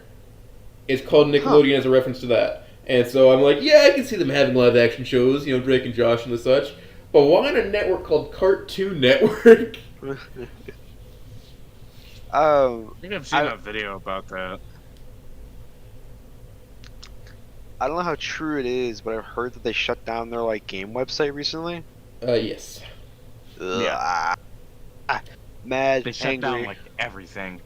It's called Nickelodeon as a reference to that. And so I'm like, yeah, I can see them having live action shows, Drake and Josh and the such. But why on a network called Cartoon Network? I think I've seen a video about that. I don't know how true it is, but I've heard that they shut down their like game website recently. Yes. Yeah. Mad. They shut down like everything.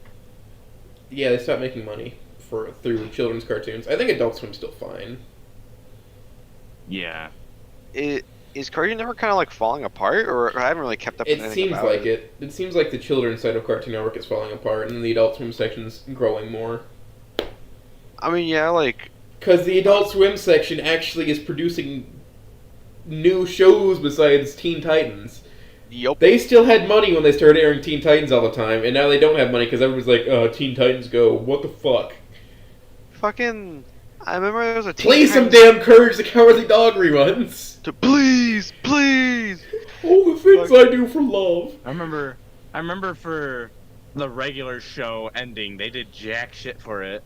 Yeah, they stopped making money through children's cartoons. I think Adult Swim's still fine. Yeah. Is Cartoon Network kind of like falling apart, or I haven't really kept up with anything about it? It seems like it. It seems like the children's side of Cartoon Network is falling apart, and the Adult Swim section's growing more. I mean, yeah, like. Because the Adult Swim section actually is producing new shows besides Teen Titans. Yup. They still had money when they started airing Teen Titans all the time, and now they don't have money because everyone's like, Teen Titans Go, what the fuck? Fucking... I remember there was a Teen Play some damn Courage the Cowardly Dog reruns! Please! All the things I do for love. I remember for the regular show ending, they did jack shit for it.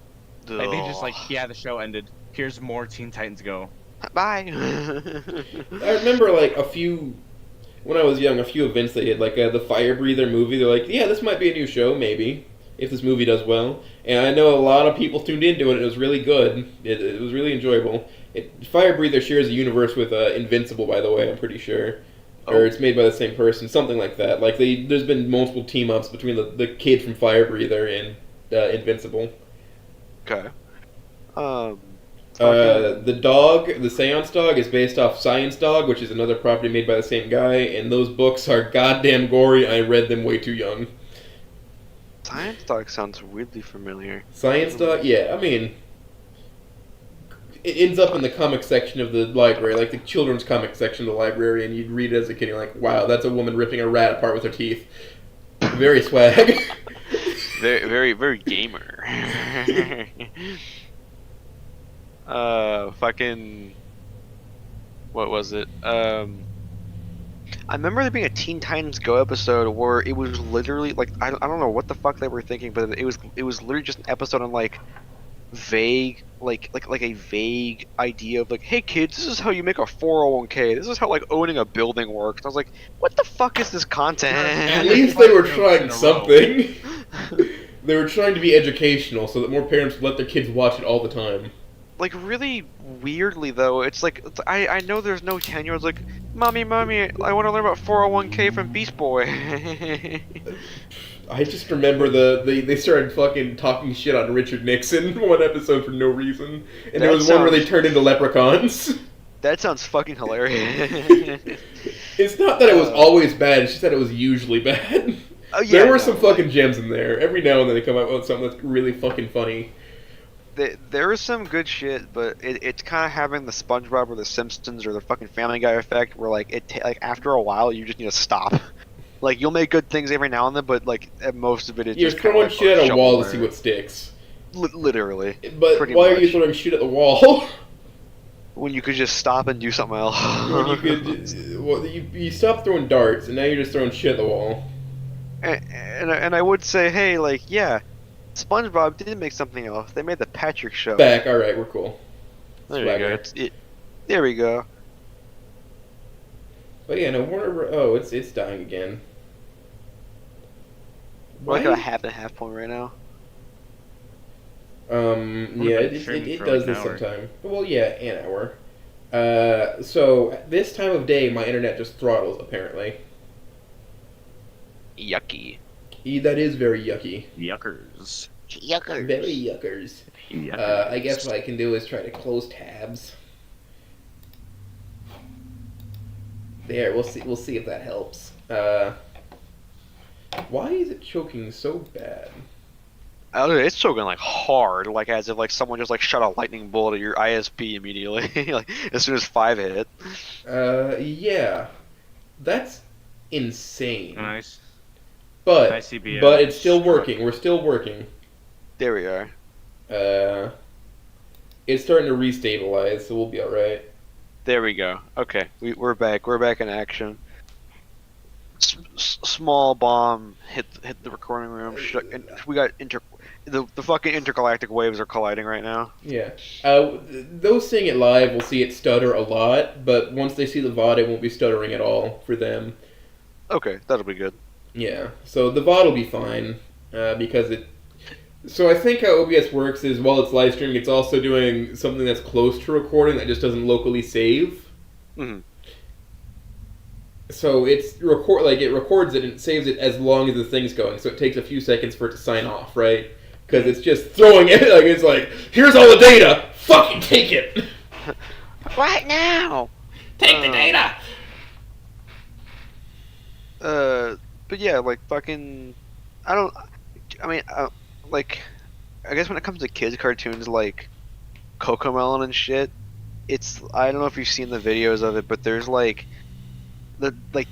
Like, they just the show ended. Here's more Teen Titans Go. Bye. I remember when I was young, a few events they had, like the Fire Breather movie. They're like, yeah, this might be a new show, maybe, if this movie does well. And I know a lot of people tuned into it. It was really good. It was really enjoyable. Fire Breather shares a universe with Invincible, by the way, I'm pretty sure. Or it's made by the same person, something like that. Like, there's been multiple team-ups between the kid from Fire Breather and Invincible. Okay. The dog, the Seance dog, is based off Science Dog, which is another property made by the same guy, and those books are goddamn gory. I read them way too young. Science Dog sounds weirdly familiar. Science Dog? Yeah, I mean... It ends up in the comic section of the library, like the children's comic section of the library, and you'd read it as a kid, and you're like, wow, that's a woman ripping a rat apart with her teeth. Very swag. Very, very, very gamer. Fucking... What was it? I remember there being a Teen Titans Go episode where it was literally, like, I don't know what the fuck they were thinking, but it was literally just an episode on, like, vague, like a vague idea of, like, hey kids, this is how you make a 401k, this is how, like, owning a building works. And I was like, what the fuck is this content? At least they were trying something. They were trying to be educational so that more parents would let their kids watch it all the time. Like, really weirdly, though, it's like, I know there's no 10-year-olds like, Mommy, I want to learn about 401k from Beast Boy. I just remember they started fucking talking shit on Richard Nixon one episode for no reason. And there was one where they turned into leprechauns. That sounds fucking hilarious. It's not that it was always bad, it's just that it was usually bad. Oh, yeah, there were some fucking gems in there. Every now and then they come out with something that's really fucking funny. There is some good shit, but it's kind of having the SpongeBob or the Simpsons or the fucking Family Guy effect, where like like after a while you just need to stop. Like, you'll make good things every now and then, but like most of it is you're just throwing like shit at a wall to see what sticks. Literally. But why are you throwing shit at the wall? When you could just stop and do something else. When you could, well, you stopped throwing darts, and now you're just throwing shit at the wall. And I would say, hey, like, yeah, SpongeBob did make something else. They made the Patrick Show. Back, all right, we're cool. There you go. There we go. But yeah, no, Warner. Oh, it's dying again. We're like at a half point right now. Yeah, it does this sometime. Well, yeah, an hour. So this time of day, my internet just throttles apparently. Yucky. That is very yucky. Yuckers. Very yuckers. I guess what I can do is try to close tabs. There, we'll see if that helps. Why is it choking so bad? I don't know, it's choking like hard, like as if like someone just like shot a lightning bolt at your ISP immediately, like as soon as 5 hit. Yeah, that's insane. Nice. But ICBM. but it's still working. We're still working. There we are. It's starting to restabilize, so we'll be all right. There we go. Okay, we're back. We're back in action. Small bomb hit the recording room. And we got the fucking intergalactic waves are colliding right now. Yeah. Those seeing it live will see it stutter a lot, but once they see the VOD, it won't be stuttering at all for them. Okay, that'll be good. Yeah. So the VOD will be fine because it. So I think how OBS works is while it's live streaming, it's also doing something that's close to recording that just doesn't locally save. Mm-hmm. So it records it and saves it as long as the thing's going. So it takes a few seconds for it to sign off, right? Because it's just throwing it like it's like, here's all the data, fucking take it right now. Take the data. But yeah, like fucking, like, I guess when it comes to kids cartoons like Cocomelon and shit, it's, I don't know if you've seen the videos of it, but there's like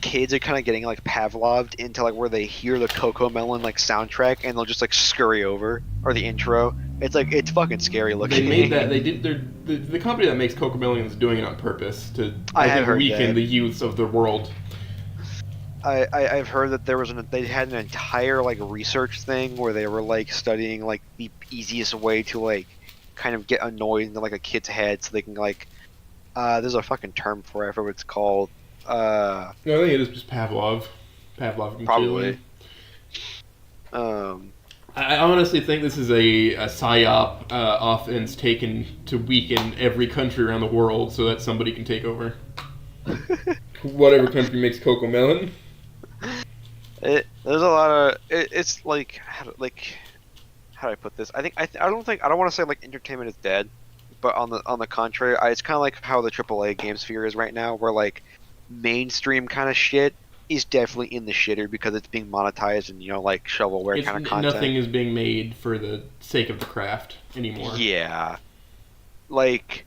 kids are kind of getting like Pavloved into like where they hear the Cocomelon like soundtrack and they'll just like scurry over, or the intro. It's like, it's fucking scary looking. They made that. They did. The company that makes Cocomelon is doing it on purpose to weaken the youths of the world. I've heard that they had an entire like research thing where they were like studying like the easiest way to like kind of get annoyed into like a kid's head so they can like there's a fucking term for it, I forget what it's called. No, I think it is just Pavlov. Probably. I honestly think this is a psyop offense taken to weaken every country around the world so that somebody can take over. Whatever country makes Cocomelon. There's a lot of it's like how do I put this? I don't want to say like entertainment is dead, but on the contrary, it's kind of like how the AAA game sphere is right now, where like mainstream kind of shit is definitely in the shitter because it's being monetized and like shovelware kind of content. Nothing is being made for the sake of the craft anymore. Yeah, like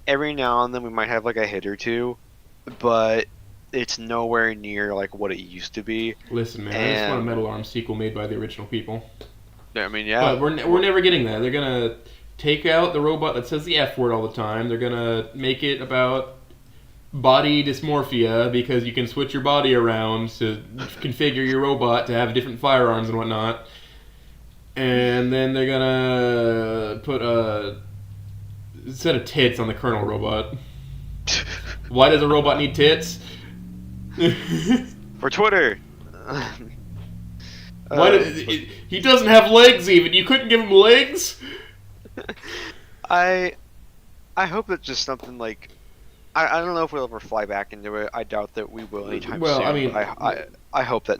every now and then we might have like a hit or two, but it's nowhere near like what it used to be. Listen, man, I just want a Metal Arms sequel made by the original people. I mean, yeah. But we're never getting that. They're gonna take out the robot that says the F word all the time. They're gonna make it about body dysmorphia because you can switch your body around to configure your robot to have different firearms and whatnot. And then they're gonna put a set of tits on the Colonel robot. Why does a robot need tits? For Twitter. He doesn't have legs even. You couldn't give him legs? I hope it's just something like I don't know if we'll ever fly back into it. I doubt that we will anytime soon. I mean, I hope that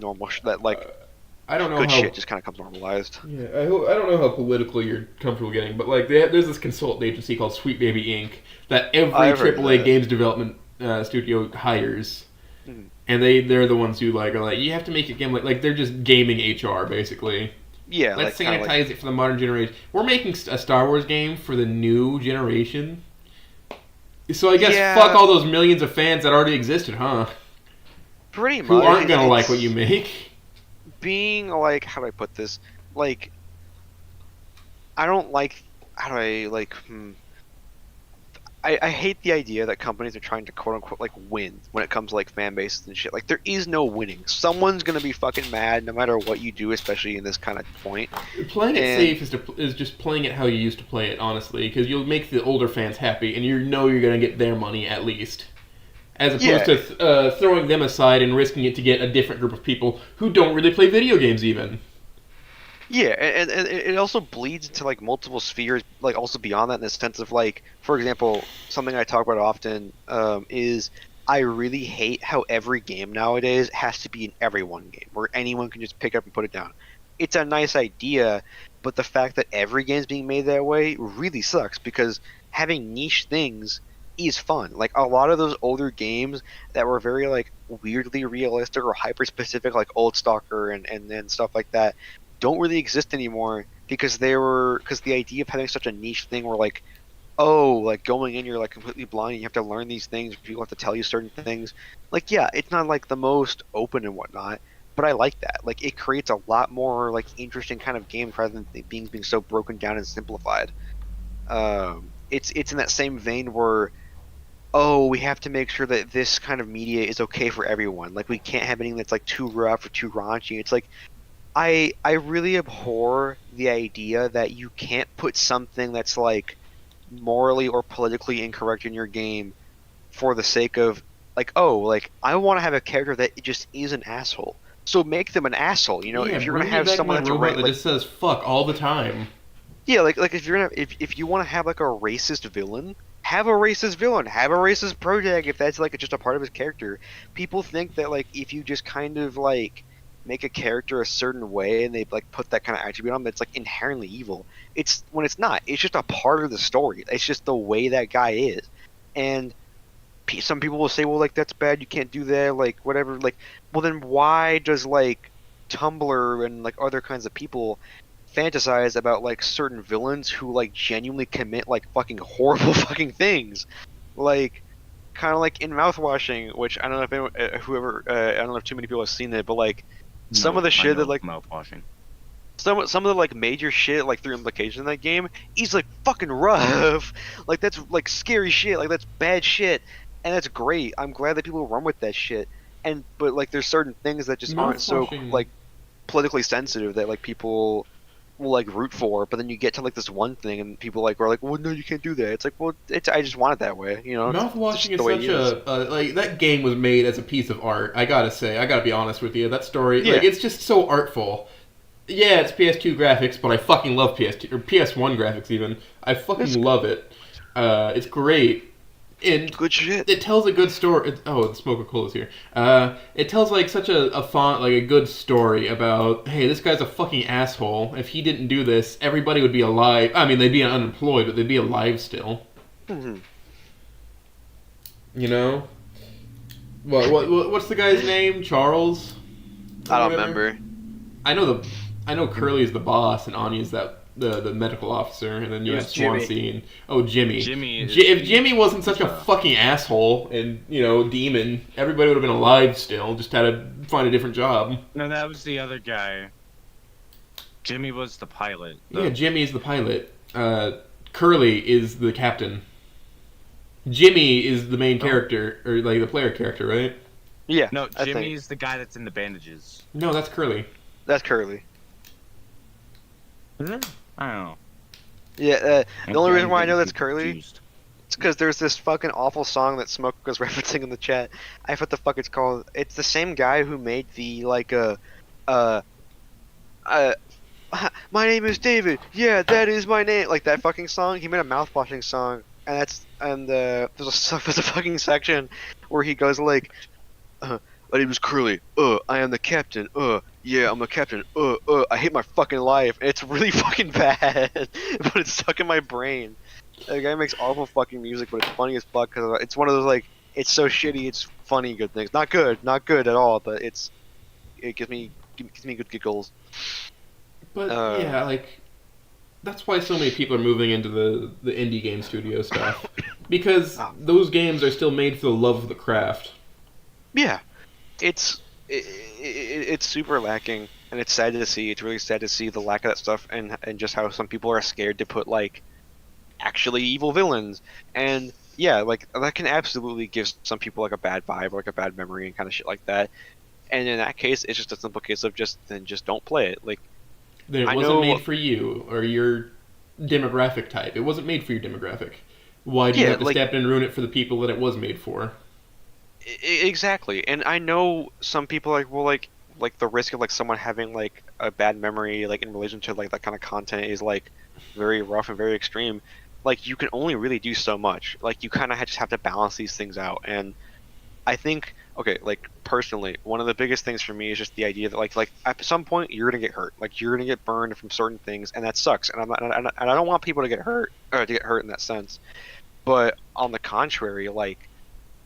I don't know good how shit just kind of comes normalized. Yeah, I don't know how political you're comfortable getting, but like there's this consultant agency called Sweet Baby Inc. that every AAA games development studio hires, and they're the ones who are like you have to make a game like they're just gaming HR basically. Yeah, let's sanitize it for the modern generation. We're making a Star Wars game for the new generation. So I guess fuck all those millions of fans that already existed, huh? Pretty much. Who aren't gonna like what you make. Being like, how do I put this? Like, I don't like. How do I like? I hate the idea that companies are trying to quote unquote like win when it comes to like fan bases and shit. Like there is no winning. Someone's gonna be fucking mad no matter what you do, especially in this kind of point. Playing it safe is just playing it how you used to play it, honestly, because you'll make the older fans happy, and you're gonna get their money at least, as opposed to throwing them aside and risking it to get a different group of people who don't really play video games even. Yeah, and it also bleeds into like multiple spheres, like also beyond that in the sense of like, for example, something I talk about often is I really hate how every game nowadays has to be an everyone game where anyone can just pick up and put it down. It's a nice idea, but the fact that every game's being made that way really sucks because having niche things is fun. Like a lot of those older games that were very like weirdly realistic or hyper specific, like Old Stalker and stuff like that, don't really exist anymore because the idea of having such a niche thing where like, oh, like going in you're like completely blind, you have to learn these things, people have to tell you certain things. Like yeah, it's not like the most open and whatnot, but I like that. Like it creates a lot more like interesting kind of games rather than being so broken down and simplified. It's in that same vein where, oh, we have to make sure that this kind of media is okay for everyone. Like we can't have anything that's like too rough or too raunchy. It's like I really abhor the idea that you can't put something that's like morally or politically incorrect in your game for the sake of like, oh, like I want to have a character that just is an asshole. So make them an asshole, if you're gonna have someone that's that just says fuck all the time. Yeah, like if you're gonna if you want to have like a racist villain, have a racist villain, have a racist protag if that's like just a part of his character. People think that like if you just kind of like make a character a certain way and they like put that kind of attribute on them, it's like inherently evil. It's when it's not. It's just a part of the story. It's just the way that guy is. And some people will say, well, like that's bad. You can't do that. Like whatever. Like, well, then why does like Tumblr and like other kinds of people fantasize about like certain villains who like genuinely commit like fucking horrible fucking things, like kind of like in Mouthwashing, which I don't know if anyone, I don't know if too many people have seen it, but like some of the shit that like Mouthwashing, some of the like major shit like through implication in that game is like fucking rough. Like that's like scary shit. Like that's bad shit, and that's great. I'm glad that people run with that shit. But like there's certain things that just aren't so like politically sensitive that like people will like root for, but then you get to like this one thing and people like are like, well, no, you can't do that. It's like, well, I just want it that way, Mouthwashing is such like that game was made as a piece of art. I gotta be honest with you. That story, like, it's just so artful. Yeah, it's PS2 graphics, but I fucking love PS2 or PS1 graphics even. I fucking love it. It's great. And good shit. It tells a good story. Oh, the Smoker Cola's here. It tells like such a font, like a good story about, hey, this guy's a fucking asshole. If he didn't do this, everybody would be alive. I mean, they'd be unemployed, but they'd be alive still. Mm-hmm. You know? What's the guy's name? Charles? I don't remember. I know Curly's the boss, and Anya's the medical officer, and then you have Swansea and Jimmy. If Jimmy wasn't such a fucking asshole and demon, everybody would have been alive still. Just had to find a different job. No, that was the other guy. Jimmy was the pilot. Yeah, Jimmy's the pilot. Curly is the captain. Jimmy is the main character, or like the player character, right? Yeah. No, Jimmy's the guy that's in the bandages. No, that's Curly. That's Curly. Is it? I don't know. Yeah, the only reason why I know that's Curly confused. is because there's this fucking awful song that Smoke was referencing in the chat. I forget what the fuck it's called. It's the same guy who made the my name is David. Yeah, that is my name. Like that fucking song. He made a mouth-washing song, and there's a fucking section where he goes like, my name is Curly. I am the captain. Yeah, I'm the captain. I hate my fucking life. And it's really fucking bad, but it's stuck in my brain. The guy makes awful fucking music, but it's funny as fuck because it's one of those like, it's so shitty, it's funny good things. Not good at all, but it gives me good giggles. But yeah, like that's why so many people are moving into the indie game studio stuff because those games are still made for the love of the craft. Yeah, it's super lacking, and it's sad to see. It's really sad to see the lack of that stuff, and just how some people are scared to put like actually evil villains. And yeah, like that can absolutely give some people like a bad vibe or like a bad memory and kind of shit like that. And in that case, it's just a simple case of just don't play it. Like then it wasn't made for you or your demographic type. It wasn't made for your demographic. Why do you have to step in and ruin it for the people that it was made for? Exactly. And I know some people like the risk of like someone having like a bad memory like in relation to like that kind of content is like very rough and very extreme. Like you can only really do so much. Like you kind of just have to balance these things out. And I think, okay, like personally, one of the biggest things for me is just the idea that like at some point you're gonna get hurt. Like you're gonna get burned from certain things, and that sucks. And I don't want people to get hurt in that sense. But on the contrary, like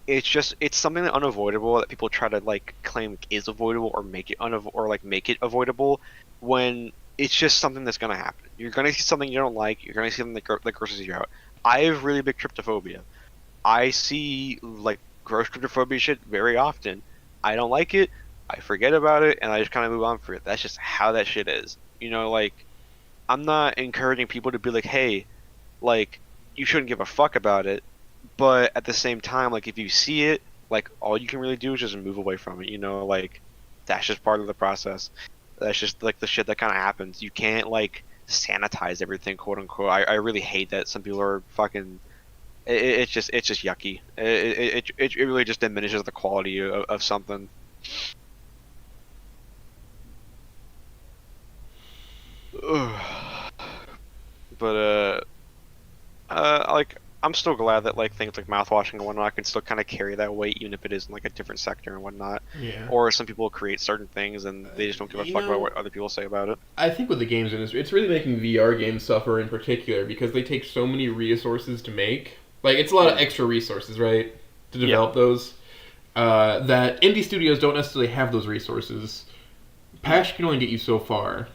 it's something that unavoidable that people try to like claim is avoidable or make it make it avoidable when it's just something that's gonna happen. You're gonna see something you don't like. You're gonna see something that grosses you out. I have really big tryptophobia. I see like gross tryptophobia shit very often. I don't like it. I forget about it, and I just kind of move on for it. That's just how that shit is. Like I'm not encouraging people to be like, hey, like you shouldn't give a fuck about it. But at the same time, like if you see it, like all you can really do is just move away from it. Like that's just part of the process. That's just like the shit that kind of happens. You can't like sanitize everything, quote unquote. I really hate that some people are fucking. It's just yucky. It really just diminishes the quality of something. But like I'm still glad that like things like mouthwashing and whatnot can still kind of carry that weight, even if it is in like a different sector and whatnot. Yeah. Or some people create certain things and they just don't give a fuck about what other people say about it. I think with the games industry, it's really making VR games suffer in particular because they take so many resources to make. Like it's a lot of extra resources, right, to develop those. That indie studios don't necessarily have those resources. Patch can only get you so far.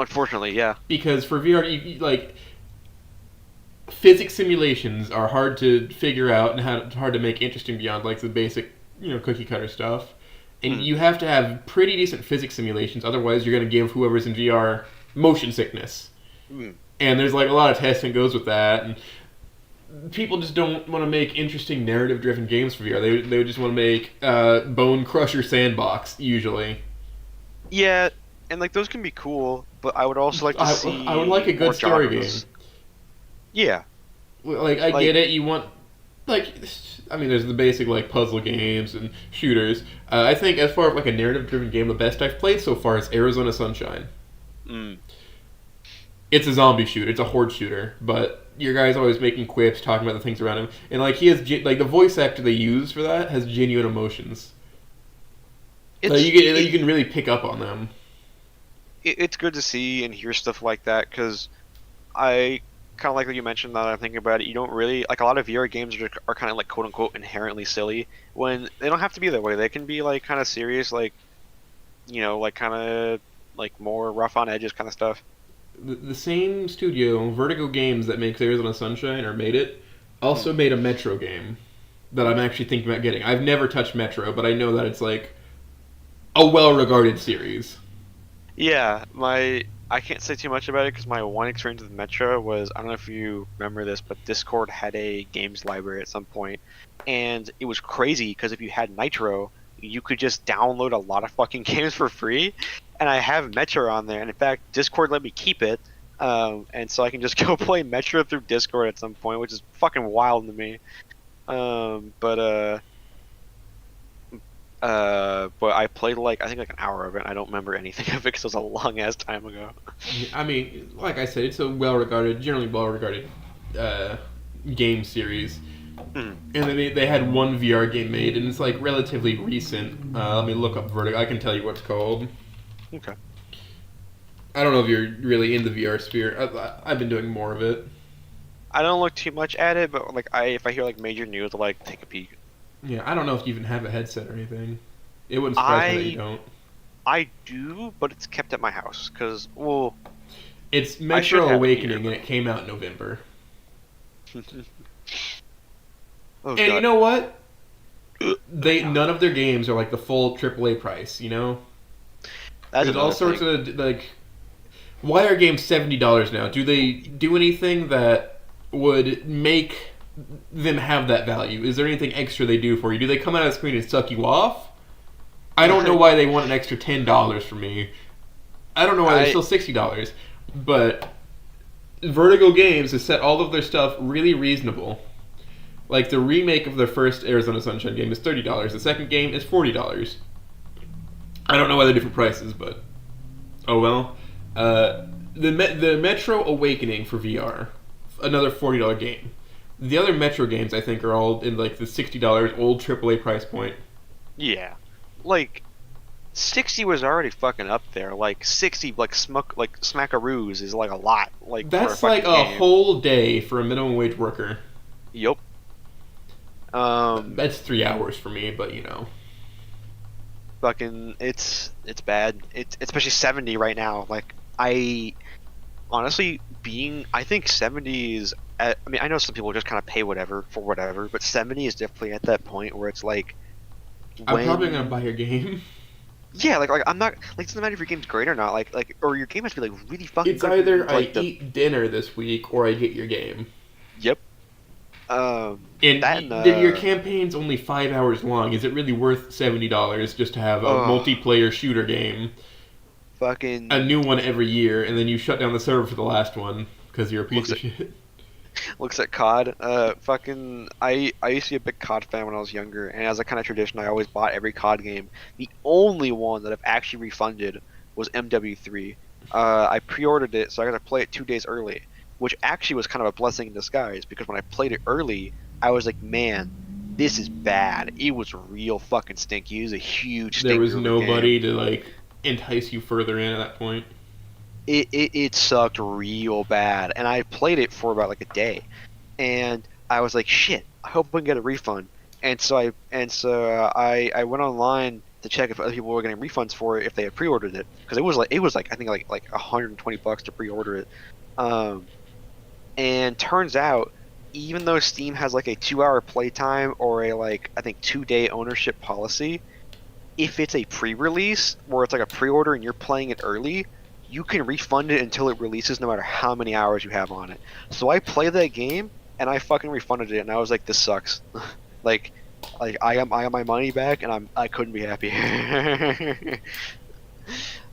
Unfortunately, yeah. Because for VR, like physics simulations are hard to figure out and hard to make interesting beyond like the basic, cookie cutter stuff. And you have to have pretty decent physics simulations, otherwise you're going to give whoever's in VR motion sickness. And there's like a lot of testing goes with that, and people just don't want to make interesting narrative-driven games for VR. They would just want to make Bone Crusher Sandbox usually. Yeah, and like those can be cool, but I would also like to see. I would like a good story game. Yeah. Like I get it. You want there's the basic like puzzle games and shooters. I think as far as like a narrative-driven game, the best I've played so far is Arizona Sunshine. It's a zombie shooter. It's a horde shooter, but your guy's always making quips, talking about the things around him, and like he has like the voice actor they use for that has genuine emotions. Like, you can really pick up on them. It's good to see and hear stuff like that because I kind of like what you mentioned. That I'm thinking about it, you don't really like a lot of VR games are kind of like quote unquote inherently silly when they don't have to be that way. They can be like kind of serious, like like kind of like more rough on edges kind of stuff. The same studio, Vertigo Games, that makes Arizona Sunshine, or made it, also made a Metro game that I'm actually thinking about getting. I've never touched Metro, but I know that it's like a well-regarded series. Yeah, I can't say too much about it because my one experience with Metro was, I don't know if you remember this, but Discord had a games library at some point, and it was crazy because if you had Nitro, you could just download a lot of fucking games for free, and I have Metro on there, and in fact, Discord let me keep it, and so I can just go play Metro through Discord at some point, which is fucking wild to me. But I played I think an hour of it. And I don't remember anything of it because it was a long ass time ago. I mean, like I said, it's a generally well-regarded game series. And then they had one VR game made, and it's like relatively recent. Let me look up Vertigo. I can tell you what it's called. Okay. I don't know if you're really in the VR sphere. I've been doing more of it. I don't look too much at it, but if I hear major news, I'll take a peek. Yeah, I don't know if you even have a headset or anything. It wouldn't surprise me that you don't. I do, but it's kept at my house because it's Metro Awakening, and it came out in November. Oh, and God. you know what? None of their games are like the full AAA price. There's all sorts of why are games $70 now? Do they do anything that would make them have that value? Is there anything extra they do for you? Do they come out of the screen and suck you off? I don't know why they want an extra $10 from me. I don't know why they're still $60. But Vertigo Games has set all of their stuff really reasonable. Like the remake of their first Arizona Sunshine game is $30. The second game is $40. I don't know why they're different prices, but oh well. The Metro Awakening for VR, another $40 game. The other Metro games, I think, are all in the $60 old AAA price point. Yeah, 60 was already fucking up there. 60, Smackaroos is a lot. That's for a whole day for a minimum wage worker. Yup. That's 3 hours for me, but Fucking, it's bad. It's especially 70 right now. I honestly I think 70 is. I mean, I know some people just kind of pay whatever for whatever, but 70 is definitely at that point where it's I'm probably gonna buy your game. Yeah, I'm not it doesn't matter if your game's great or not. Or your game has to be really fucking. It's good. Either I eat dinner this week or I get your game. Yep. Your campaign's only 5 hours long. Is it really worth $70 just to have a multiplayer shooter game? Fucking a new one every year, and then you shut down the server for the last one because you're a piece of shit. Looks at COD. I used to be a big COD fan when I was younger, and as a kind of tradition, I always bought every COD game. The only one that I've actually refunded was MW3. I pre-ordered it, so I got to play it 2 days early, which actually was kind of a blessing in disguise, because when I played it early, I was like, man, this is bad. It was real fucking stinky. It was a huge stinker. There was nobody to entice you further in at that point. It sucked real bad, and I played it for about a day, and I was like, shit, I hope I can get a refund. And so I went online to check if other people were getting refunds for it if they had pre-ordered it, because it was I think $120 to pre-order it. And turns out, even though Steam has a 2-hour playtime or a I think 2-day ownership policy, if it's a pre-release where it's a pre-order and you're playing it early, you can refund it until it releases no matter how many hours you have on it. So I played that game and I fucking refunded it, and I was like, this sucks. I got my money back, and I couldn't be happier.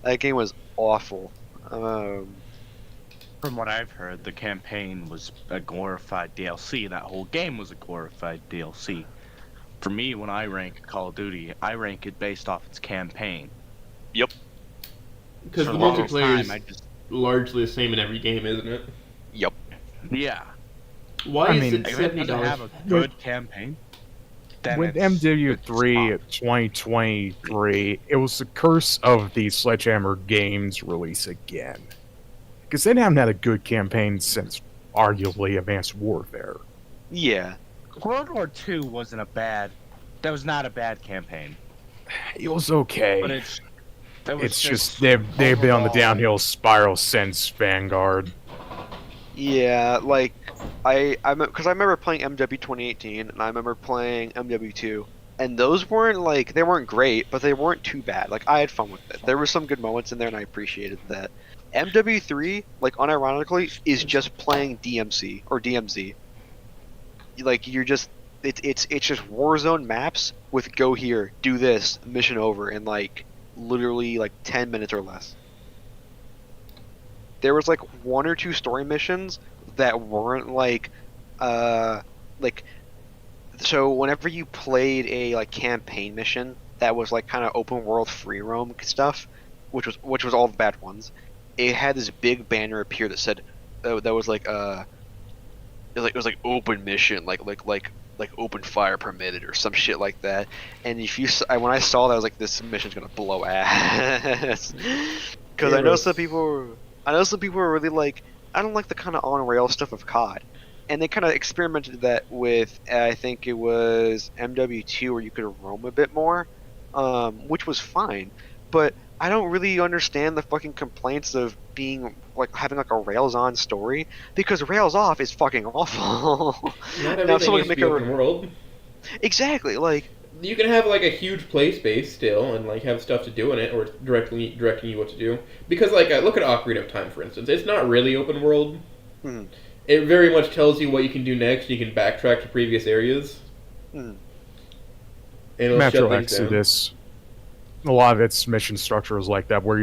That game was awful. From what I've heard, the campaign was a glorified DLC. That whole game was a glorified DLC. For me, when I rank Call of Duty, I rank it based off its campaign. Yep. Because the multiplayer is largely the same in every game, isn't it? Yep. Yeah. Why I is mean, it If it $70? doesn't have a good campaign, then with it's MW3 fine. 2023, it was the curse of the Sledgehammer Games release again. Because they haven't had a good campaign since arguably Advanced Warfare. Yeah. World War II wasn't a bad. That was not a bad campaign, It was okay. but it's It's just they've been on the overall- downhill spiral since Vanguard. Yeah, like because I remember playing MW 2018 and I remember playing MW2, and those weren't like they weren't great, but they weren't too bad. Like I had fun with it. There were some good moments in there, and I appreciated that. MW3, like unironically, is just playing DMC or DMZ. Like you're just it's just Warzone maps with go here, do this, mission over in like literally like 10 minutes or less. There was like one or two story missions that weren't like so whenever you played a like campaign mission that was like kind of open world free roam stuff, which was all the bad ones, it had this big banner appear that said that was like it was like open mission like open fire permitted or some shit like that. And if you when I saw that, I was like, this mission's gonna blow ass. Because I know some people were really like, I don't like the kind of on rail stuff of COD, and they kind of experimented that with I think it was MW2 where you could roam a bit more, which was fine. But I don't really understand the fucking complaints of being like having like a Rails on story, because Rails off is fucking awful. Not Now, everything someone needs to can be make a- open world. Exactly, like You can have like a huge play space still, and like have stuff to do in it, or directing you what to do. Because like look at Ocarina of Time, for instance. It's not really open world. hmm, It very much tells you what you can do next. You can backtrack to previous areas. hmm. And it'll Metro shut things down. Exodus. A lot of its mission structure is like that, where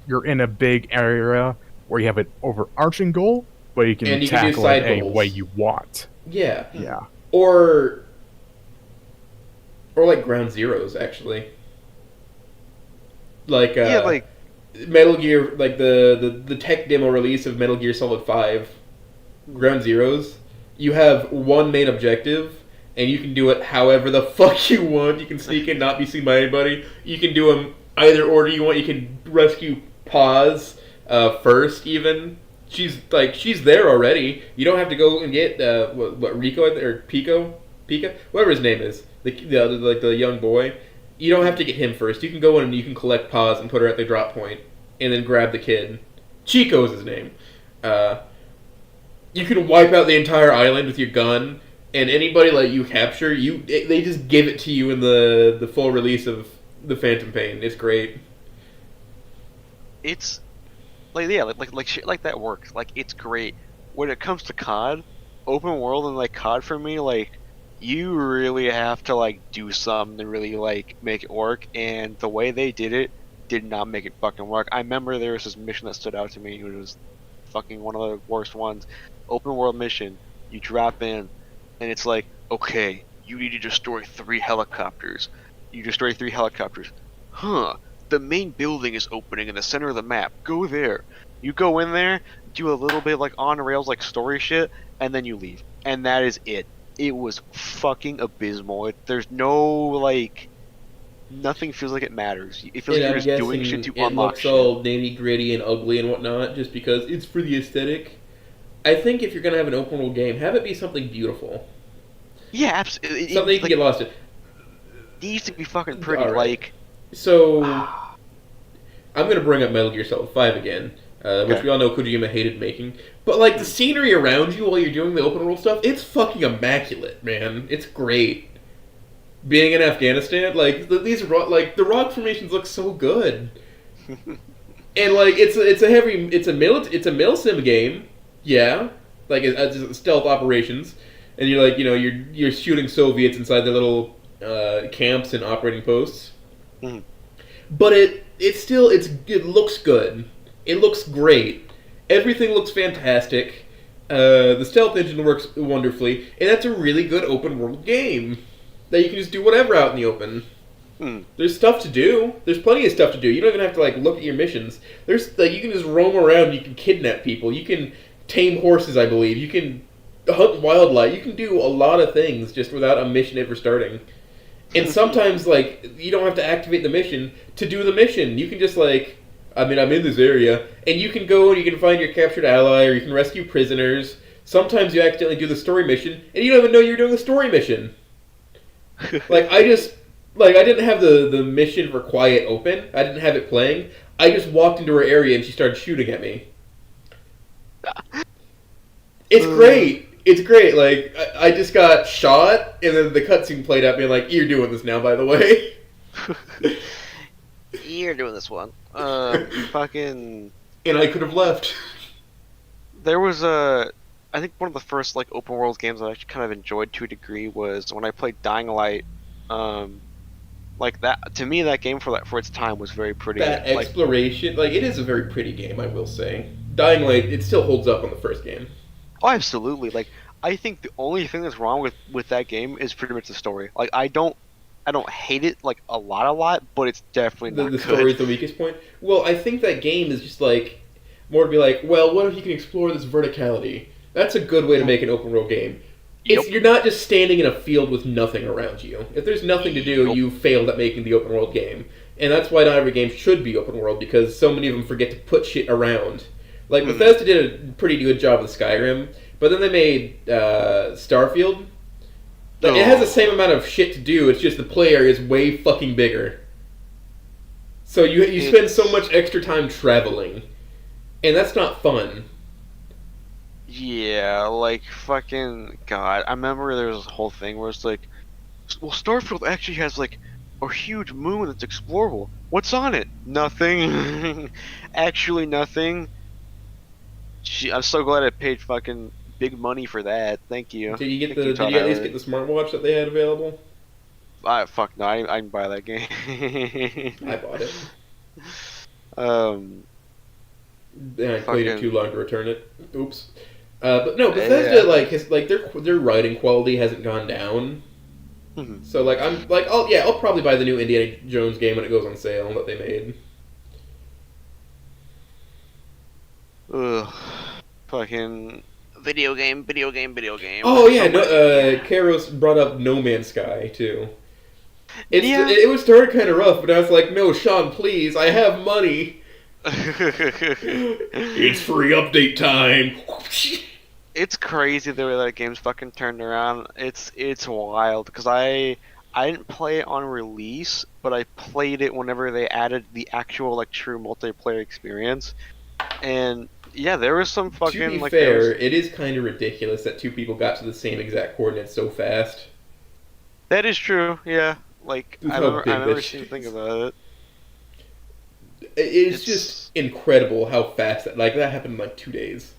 you're in a big area where you have an overarching goal, but you can And you can do tackle side it any goals. way you want. Yeah. Yeah. Or like Ground Zeroes, actually. Like Yeah, like Metal Gear, like the tech demo release of Metal Gear Solid 5, Ground Zeroes. You have one main objective, and you can do it however the fuck you want. You can sneak in, not be seen by anybody. You can do them either order you want. You can rescue Paz first, even. She's there already. You don't have to go and get what Rico or Pika, whatever his name is, the young boy. You don't have to get him first. You can go in and you can collect Paz and put her at the drop point, and then grab the kid. Chico is his name. You can wipe out the entire island with your gun, and anybody like you capture, they just give it to you in the full release of the Phantom Pain. It's great. it's like yeah, like shit like that works. Like it's great. When it comes to COD, open world and like COD for me, like you really have to like do something to really like make it work. And the way they did it did not make it fucking work. I remember there was this mission that stood out to me. It was fucking one of the worst ones. Open world mission. You drop in, and it's like, okay, you need to destroy 3 helicopters. You destroy 3 helicopters. Huh. The main building is opening in the center of the map. Go there. You go in there, do a little bit like on rails like story shit, and then you leave. And that is it. It was fucking abysmal. There's no like nothing feels like it matters. It feels like you're just doing shit to it unlock looks shit. all nitty gritty and ugly and whatnot just because it's for the aesthetic. I think if you're gonna have an open world game, have it be something beautiful, Yeah, absolutely. something you can get lost in. It needs to be fucking pretty. All right. Like So, I'm gonna bring up Metal Gear Solid 5 again, which Okay. we all know Kojima hated making. But like the scenery around you while you're doing the open world stuff, it's fucking immaculate, man. It's great. Being in Afghanistan, like the rock formations look so good, and like it's a mil sim game, yeah, like it's stealth operations, and you're like you're shooting Soviets inside their little camps and operating posts, Mhm. but it looks good, it looks great, everything looks fantastic, the stealth engine works wonderfully, and that's a really good open world game. That you can just do whatever out in the open. There's stuff to do. There's plenty of stuff to do. You don't even have to like look at your missions. There's like you can just roam around. You can kidnap people. You can tame horses. I believe you can hunt wildlife. You can do a lot of things just without a mission ever starting. And sometimes, like, you don't have to activate the mission to do the mission. You can just, like, I'm in this area, and you can go and you can find your captured ally, or you can rescue prisoners. Sometimes you accidentally do the story mission, and you don't even know you're doing the story mission. Like, I didn't have the mission for Quiet open. I didn't have it playing. I just walked into her area, and she started shooting at me. It's great. It's great. Like, I just got shot, and then the cutscene played out, being like, "You're doing this now, by the way." You're doing this one. Fucking. And I could have left. There was I think one of the first like open world games I actually kind of enjoyed to a degree was when I played Dying Light. Like that to me, that game for its time was very pretty. That exploration, like, it is a very pretty game, I will say. Dying Light, it still holds up on the first game. Oh, absolutely. Like, I think the only thing that's wrong with that game is pretty much the story. Like, I don't hate it like a lot, but it's definitely not The good. story is the weakest point. Well, I think that game is just like more to be like, well, what if you can explore this verticality? That's a good way to make an open world game. It's, You're not just standing in a field with nothing around you. If there's nothing to do, you failed at making the open world game. And that's why not every game should be open world, because so many of them forget to put shit around. Like, Bethesda did a pretty good job with Skyrim, but then they made Starfield. Like, it has the same amount of shit to do, it's just the play area is way fucking bigger. So you spend so much extra time traveling, and that's not fun. Yeah, like fucking God. I remember there was this whole thing where it's like, well, Starfield actually has like a huge moon that's explorable. What's on it? Nothing. Actually, nothing. I'm so glad I paid fucking big money for that. Thank you. Did you Thank you, Todd at least Howard. get the smartwatch that they had available? Fuck no, I didn't buy that game. I bought it. Um, And I played it Fucking- too long to return it. Oops. But no, Bethesda, Yeah. their writing quality hasn't gone down. Mhm. So like I'll probably buy the new Indiana Jones game when it goes on sale that they made. Ugh. Fucking video game. Oh yeah, Karos brought up No Man's Sky too. Yeah. It was started kind of rough, but I was like, no, Sean, please, I have money. It's free update time. It's crazy the way that game's fucking turned around. It's wild because I didn't play it on release, but I played it whenever they added the actual like true multiplayer experience. And yeah, there was some fucking To be like fair, it is kind of ridiculous that two people got to the same exact coordinates so fast. that is true. Yeah, like That's I how big remember that seeing shit thing is. about it. It's just incredible how fast that happened in like 2 days.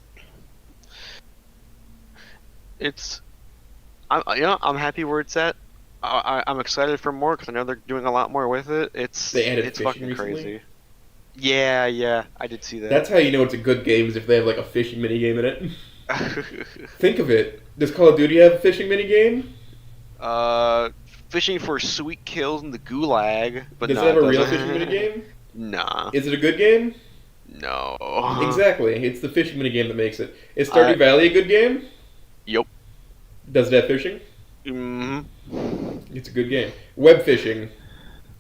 I'm happy where it's at. I'm excited for more because I know they're doing a lot more with it. They added it's fishing fucking recently? crazy. Yeah, I did see that. That's how you know it's a good game, is if they have like a fishing minigame in it. Think of it. Does Call of Duty have a fishing minigame? Fishing for sweet kills in the gulag, but Does no, it have a real doesn't. fishing minigame? Nah, Is it a good game? no. Exactly. It's the fishing minigame that makes it. Is Stardew Valley a good game? Yup. Does it have fishing? hmm It's a good game. Web fishing.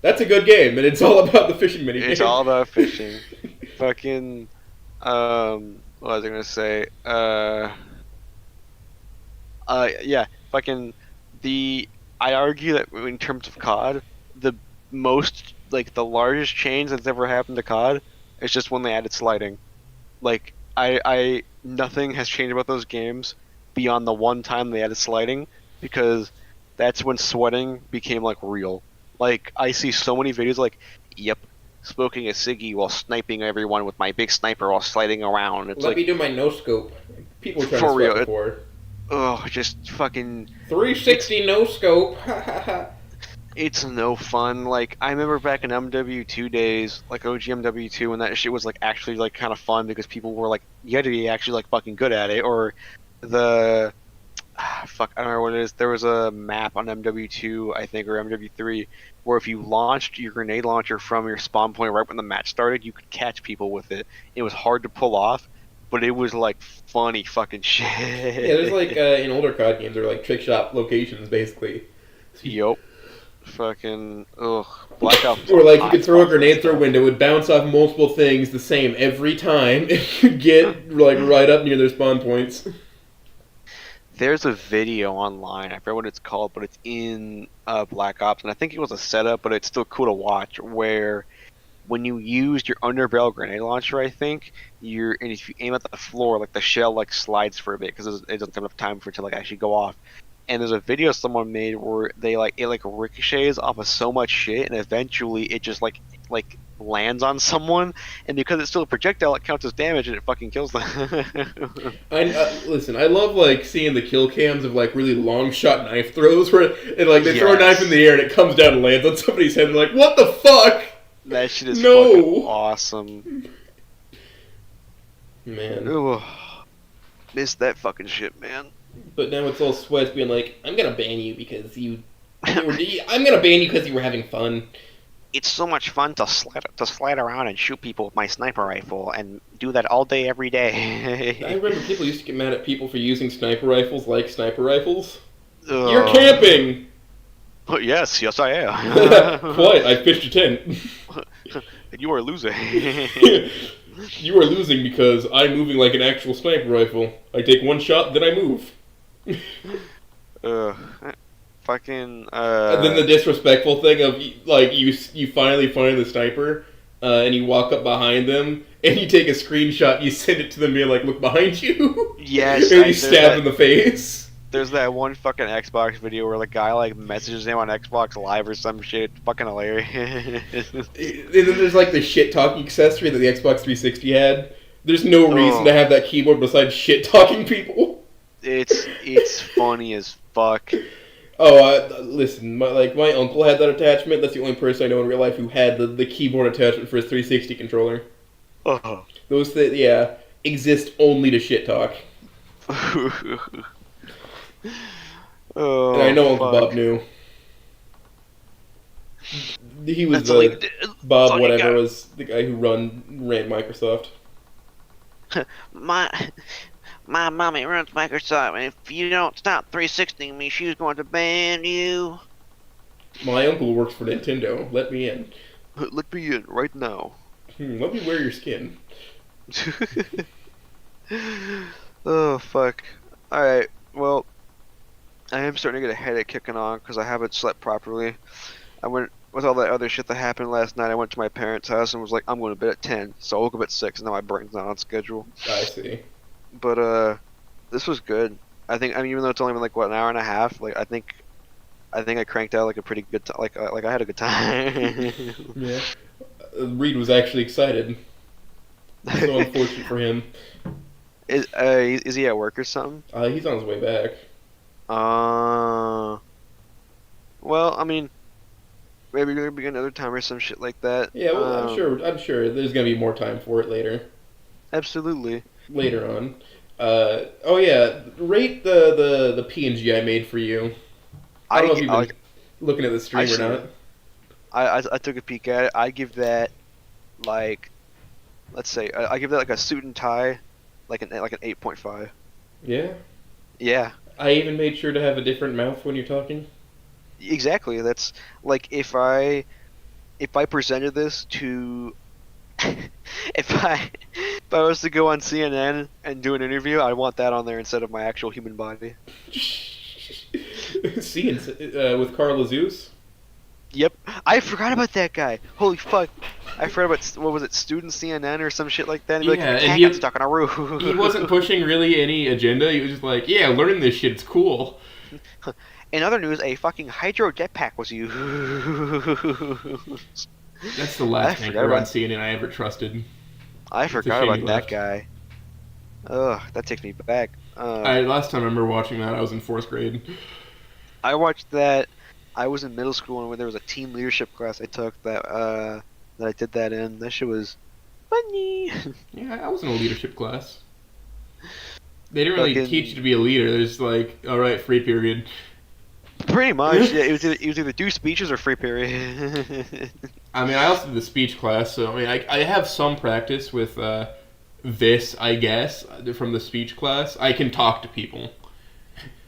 That's a good game, and it's all about the fishing minigame. It's all about fishing. Fucking, what was I gonna say? Yeah, fucking, I argue that in terms of COD, the largest change that's ever happened to COD is just when they added sliding. Like, nothing has changed about those games beyond the one time they added sliding, because that's when sweating became, like, real. Like, I see so many videos like, yep, smoking a ciggy while sniping everyone with my big sniper while sliding around. It's Let me do my no scope. People were trying For to real, sweat before. just fucking, 360 no scope. it's no fun. Like, I remember back in MW2 days, like OG MW2, when that shit was, like, actually, like, kind of fun because people were, like, you had to be actually, like, fucking good at it, or the... fuck, I don't remember what it is. There was a map on MW2, I think, or MW3, where if you launched your grenade launcher from your spawn point right when the match started, you could catch people with it. It was hard to pull off, but it was like funny fucking shit. Yeah, there's like in older COD games, they're like trick shot locations basically. Yup. Fucking Black Ops. Or like you could throw a grenade through a window, it would bounce off multiple things the same every time, and you'd get like right up near their spawn points. There's a video online, I forget what it's called, but it's in Black Ops, and I think it was a setup, but it's still cool to watch, where when you use your underbarrel grenade launcher, I think, and if you aim at the floor, like the shell like slides for a bit, because it doesn't have enough time for it to like actually go off. And there's a video someone made where it ricochets off of so much shit, and eventually it just like lands on someone, and because it's still a projectile, it counts as damage, and it fucking kills them. Listen, I love like seeing the kill cams of like really long shot knife throws where they throw a knife in the air and it comes down and lands on somebody's head. They're like, "What the fuck?" That shit is fucking awesome. Man. Ooh, miss that fucking shit, man. But now it's all sweats being like, I'm gonna ban you because I'm gonna ban you because you were having fun. It's so much fun to slide around and shoot people with my sniper rifle and do that all day, every day. I remember people used to get mad at people for using sniper rifles like sniper rifles. You're camping! Oh, yes, I am. Quite, I pitched a tent. And you are losing. You are losing because I'm moving like an actual sniper rifle. I take one shot, then I move. Fucking. And then the disrespectful thing of like you finally find the sniper, and you walk up behind them, and you take a screenshot, and you send it to them, and you're like, "Look behind you." Yes. And you stab in the face. There's that one fucking Xbox video where the guy like messages him on Xbox Live or some shit. It's fucking hilarious. And then there's like the shit talking accessory that the Xbox 360 had. There's no reason to have that keyboard besides shit talking people. It's funny as fuck. Oh, listen, my uncle had that attachment. That's the only person I know in real life who had the keyboard attachment for his 360 controller. Those exist only to shit talk. And I know Uncle Bob knew. He was Bob, whatever, was the guy who ran Microsoft. My mommy runs Microsoft, and if you don't stop 360ing me, she's going to ban you. My uncle works for Nintendo. Let me in. Let me in right now. Let me wear your skin. Oh, fuck. Alright, well, I am starting to get a headache kicking on because I haven't slept properly. I went, with all that other shit that happened last night, I went to my parents' house and was like, I'm going to bed at 10. So I woke up at 6, and now my brain's not on schedule. I see. But, this was good. I mean, even though it's only been, like, what, an hour and a half, like, I think I cranked out, like, a pretty good time. Like, I had a good time. Yeah. Reed was actually excited. So unfortunate for him. Is he at work or something? He's on his way back. Well, I mean, maybe there'll be another time or some shit like that. Yeah, well, I'm sure there's gonna be more time for it later. Absolutely. Later on. Oh yeah, rate the PNG I made for you. I don't know if you've been looking at the stream or not. I took a peek at it. I give that, like, let's say, I give that like a suit and tie, like an 8.5. Yeah. Yeah. I even made sure to have a different mouth when you're talking. Exactly. That's like if I presented this to if I was to go on CNN and do an interview, I want that on there instead of my actual human body. With Carl Zeus? Yep. I forgot about that guy. Holy fuck. I forgot about, what was it, Student CNN or some shit like that? Yeah, and he stuck on a roof. He wasn't pushing really any agenda. He was just like, yeah, learning this shit, it's cool. In other news, a fucking hydro jetpack was used. That's the last anchor on CNN I ever trusted. I forgot about that guy. Ugh, that takes me back. Last time I remember watching that, I was in 4th grade. I watched that. I was in middle school, and when there was a team leadership class I took that I did that in. That shit was funny. Yeah, I was in a leadership class. They didn't really teach you to be a leader. They're just like, all right, free period. Pretty much. Yeah, it was either do speeches or free period. I mean, I also did the speech class, so I mean, I have some practice with this, I guess, from the speech class. I can talk to people.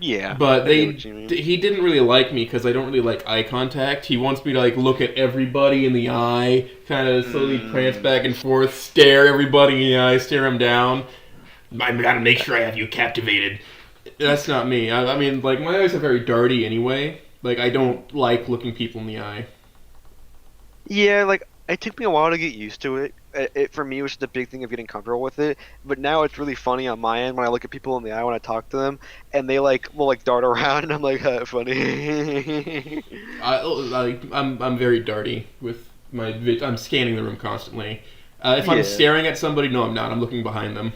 Yeah. But I get what you mean. he didn't really like me because I don't really like eye contact. He wants me to like look at everybody in the eye, kind of slowly prance back and forth, stare everybody in the eye, stare them down. I gotta make sure I have you captivated. That's not me. I mean, like, my eyes are very darty anyway. Like, I don't like looking people in the eye. Yeah, like, it took me a while to get used to it. It for me, it was just a big thing of getting comfortable with it. But now it's really funny on my end when I look at people in the eye when I talk to them, and they like will like dart around, and I'm like, funny. I'm very darty with my. I'm scanning the room constantly. If I'm Yeah. staring at somebody, no, I'm not. I'm looking behind them.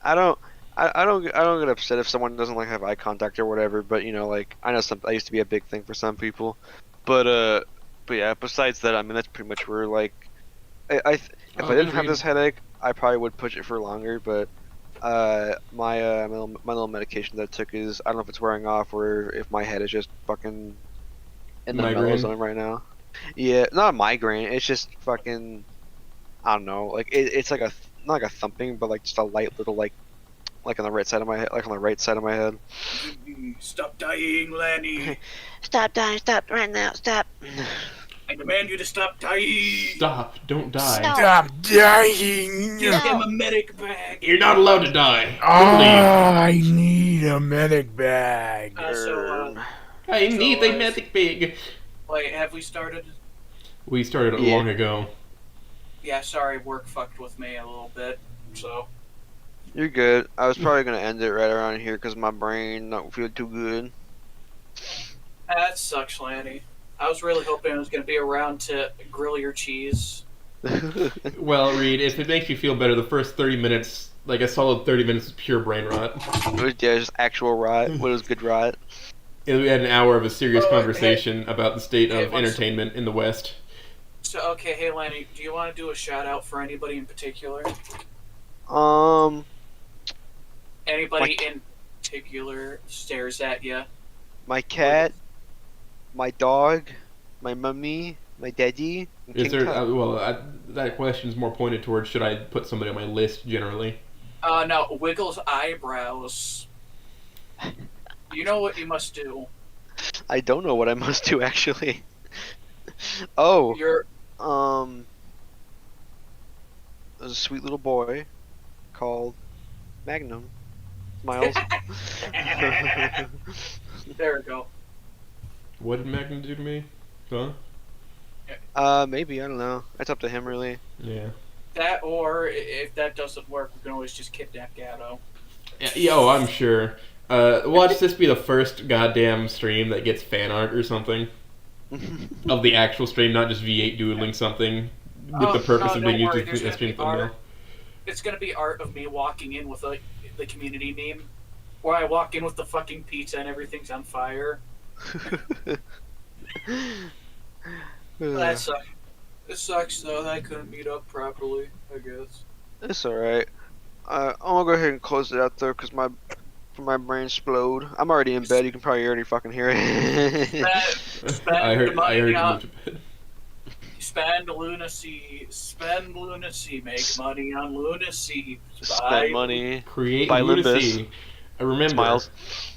I don't get upset if someone doesn't like have eye contact or whatever. But you know, like I know I used to be a big thing for some people, but yeah. Besides that, I mean that's pretty much where like if I didn't have this headache, I probably would push it for longer. But my little medication that I took is I don't know if it's wearing off or if my head is just fucking in the mellow Migraine? zone right now. Yeah, not a migraine. It's just fucking I don't know. Like it's like not like a thumping, but like just a light little like on the right side of my head, like on the right side of my head. Stop dying, Lanny. Stop dying, stop right now, stop. I demand you to stop dying. Stop! Don't die. No. Stop dying! Give him a medic bag. You're not allowed to die. I need a medic bag. I So, need a medic bag. Wait, have we started? We started Yeah. long ago. Yeah, sorry, work fucked with me a little bit. So, You're good. I was probably gonna end it right around here because my brain don't feel too good. that sucks, Lanny. I was really hoping I was gonna be around to grill your cheese. Well, Reed, if it makes you feel better, the first 30 minutes, like a solid 30 minutes, is pure brain rot. Yeah, just actual rot. What is good rot? And we had an hour of a serious Oh, conversation about the state hey, of what's- entertainment in the West. So, okay, hey Lanny, do you want to do a shout out for anybody in particular? Anybody in particular stares at you? My cat, my dog, my mummy, my daddy. and Is King there? Tut. That question is more pointed towards should I put somebody on my list generally? No, Wiggle's eyebrows. You know what you must do. I don't know what I must do actually. Oh, You're there's a sweet little boy called Magnum. Miles. there we go. What did Magnum do to me? Huh? Maybe I don't know. It's up to him really. Yeah. That, or if that doesn't work, we can always just kidnap Gatto. Yeah, oh, I'm sure. Watch this be the first goddamn stream that gets fan art or something of the actual stream, not just V8 doodling something with the purpose no, of being don't worry, used there's as a gonna stream be art. thumbnail. It's gonna be art of me walking in with the community meme, where I walk in with the fucking pizza and everything's on fire. That sucks. It sucks though that I couldn't meet up properly, I guess. It's alright. I'm gonna go ahead and close it out though, cause my brain explode. I'm already in bed. You can probably already fucking hear it. Spend I heard money you on- moved to bed. Spend lunacy, make money on lunacy. Spend money. Create By lunacy. Remember, Smiles.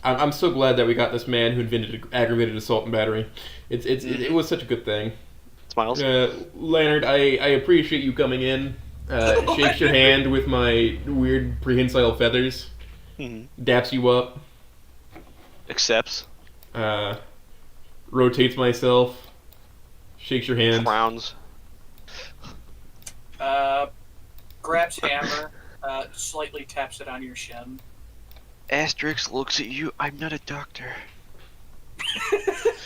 I'm so glad that we got this man who invented aggravated assault and battery. It was such a good thing. Smiles. Leonard, I appreciate you coming in. Shakes your hand with my weird prehensile feathers. Mm-hmm. Daps you up. Accepts. Rotates myself. Shakes your hand. Frowns. Grabs hammer, slightly taps it on your shin. Asterix looks at you. I'm not a doctor.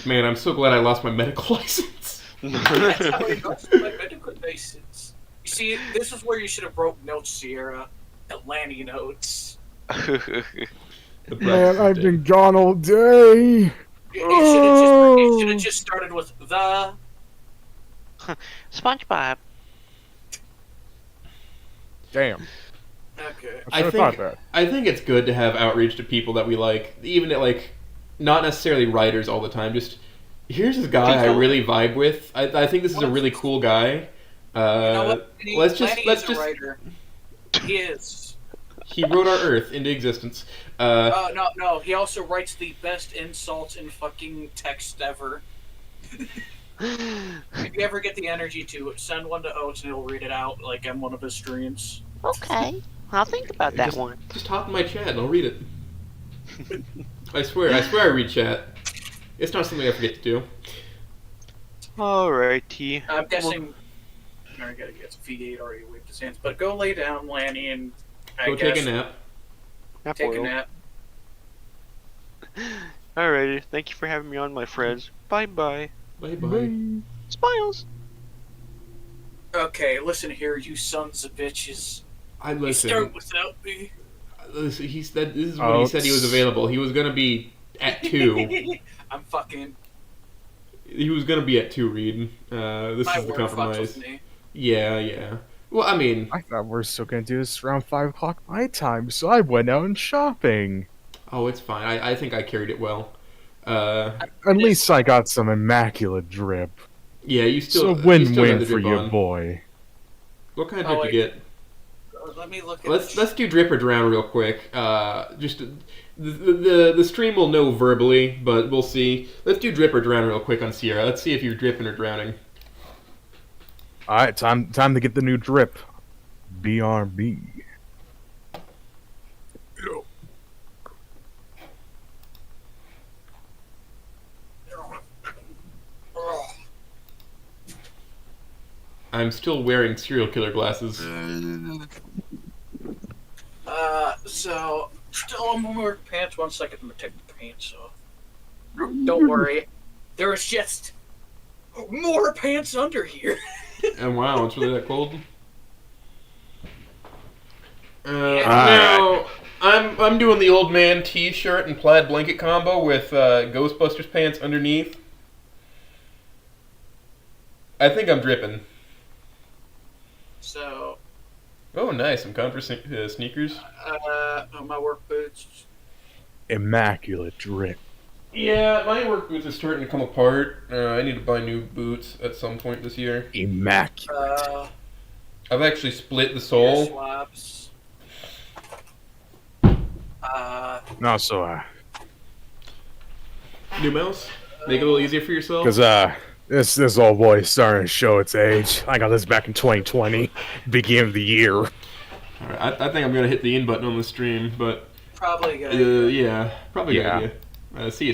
Man, I'm so glad I lost my medical license. That's how he goes to my medical license. You see, this is where you should have broke notes, Sierra. Atlantic notes. The Man, breakfast I've day. been gone all day. You should have just started with the. SpongeBob. Damn. Okay. I should have thought that. I think it's good to have outreach to people that we like, even at like, not necessarily writers all the time. Just here's this guy I really vibe with. I think this is a really cool guy. You know what? Let's just Lanny let's is a just writer. He is. He wrote our Earth into existence. No. He also writes the best insults in fucking text ever. If you ever get the energy to send one to Oates and he'll read it out like on one of his streams. Okay, I'll think about that one. Just hop in my chat and I'll read it. I swear I read chat. It's not something I forget to do. Alrighty. I'm guessing. I gotta get V8 already waved his hands, but go lay down, Lanny, and Go take a nap. Take a nap. Alrighty. Thank you for having me on, my friends. Bye bye. Bye bye. Smiles. Okay, listen here, you sons of bitches. I You listen. start without me. Listen, this is when he said he was available. He was gonna be at 2. I'm fucking. He was gonna be at 2, Reed. This My is the word fucks compromise. with me. Yeah. Well, I mean, I thought we were still gonna do this around 5 o'clock my time, so I went out and shopping. oh, it's fine. I think I carried it well. At least I got some immaculate drip. Yeah, you So still. you still got win-win the for drip your on. boy. What kind of Oh, drip you wait. get? Let me look at Let's do drip or drown real quick. Just the stream will know verbally, but we'll see. Let's do drip or drown real quick on Sierra. Let's see if you're dripping or drowning. Alright, time to get the new drip. BRB. I'm still wearing serial killer glasses. So still on more pants. 1 second, I'm gonna take the pants off. Don't worry, there's just more pants under here. And wow, it's really that cold. Yeah. Now I'm doing the old man T-shirt and plaid blanket combo with Ghostbusters pants underneath. I think I'm dripping. So, Oh, nice! Some Converse sneakers. my work boots. Immaculate drip. Yeah, my work boots are starting to come apart. I need to buy new boots at some point this year. Immaculate. I've actually split the Ear sole. swaps. No, so, New mouse. Make it a little easier for yourself. because, this old boy is starting to show its age. I got this back in 2020, beginning of the year. All right, I think I'm gonna hit the in button on the stream, but probably gonna. yeah, probably a good Yeah. idea. See you.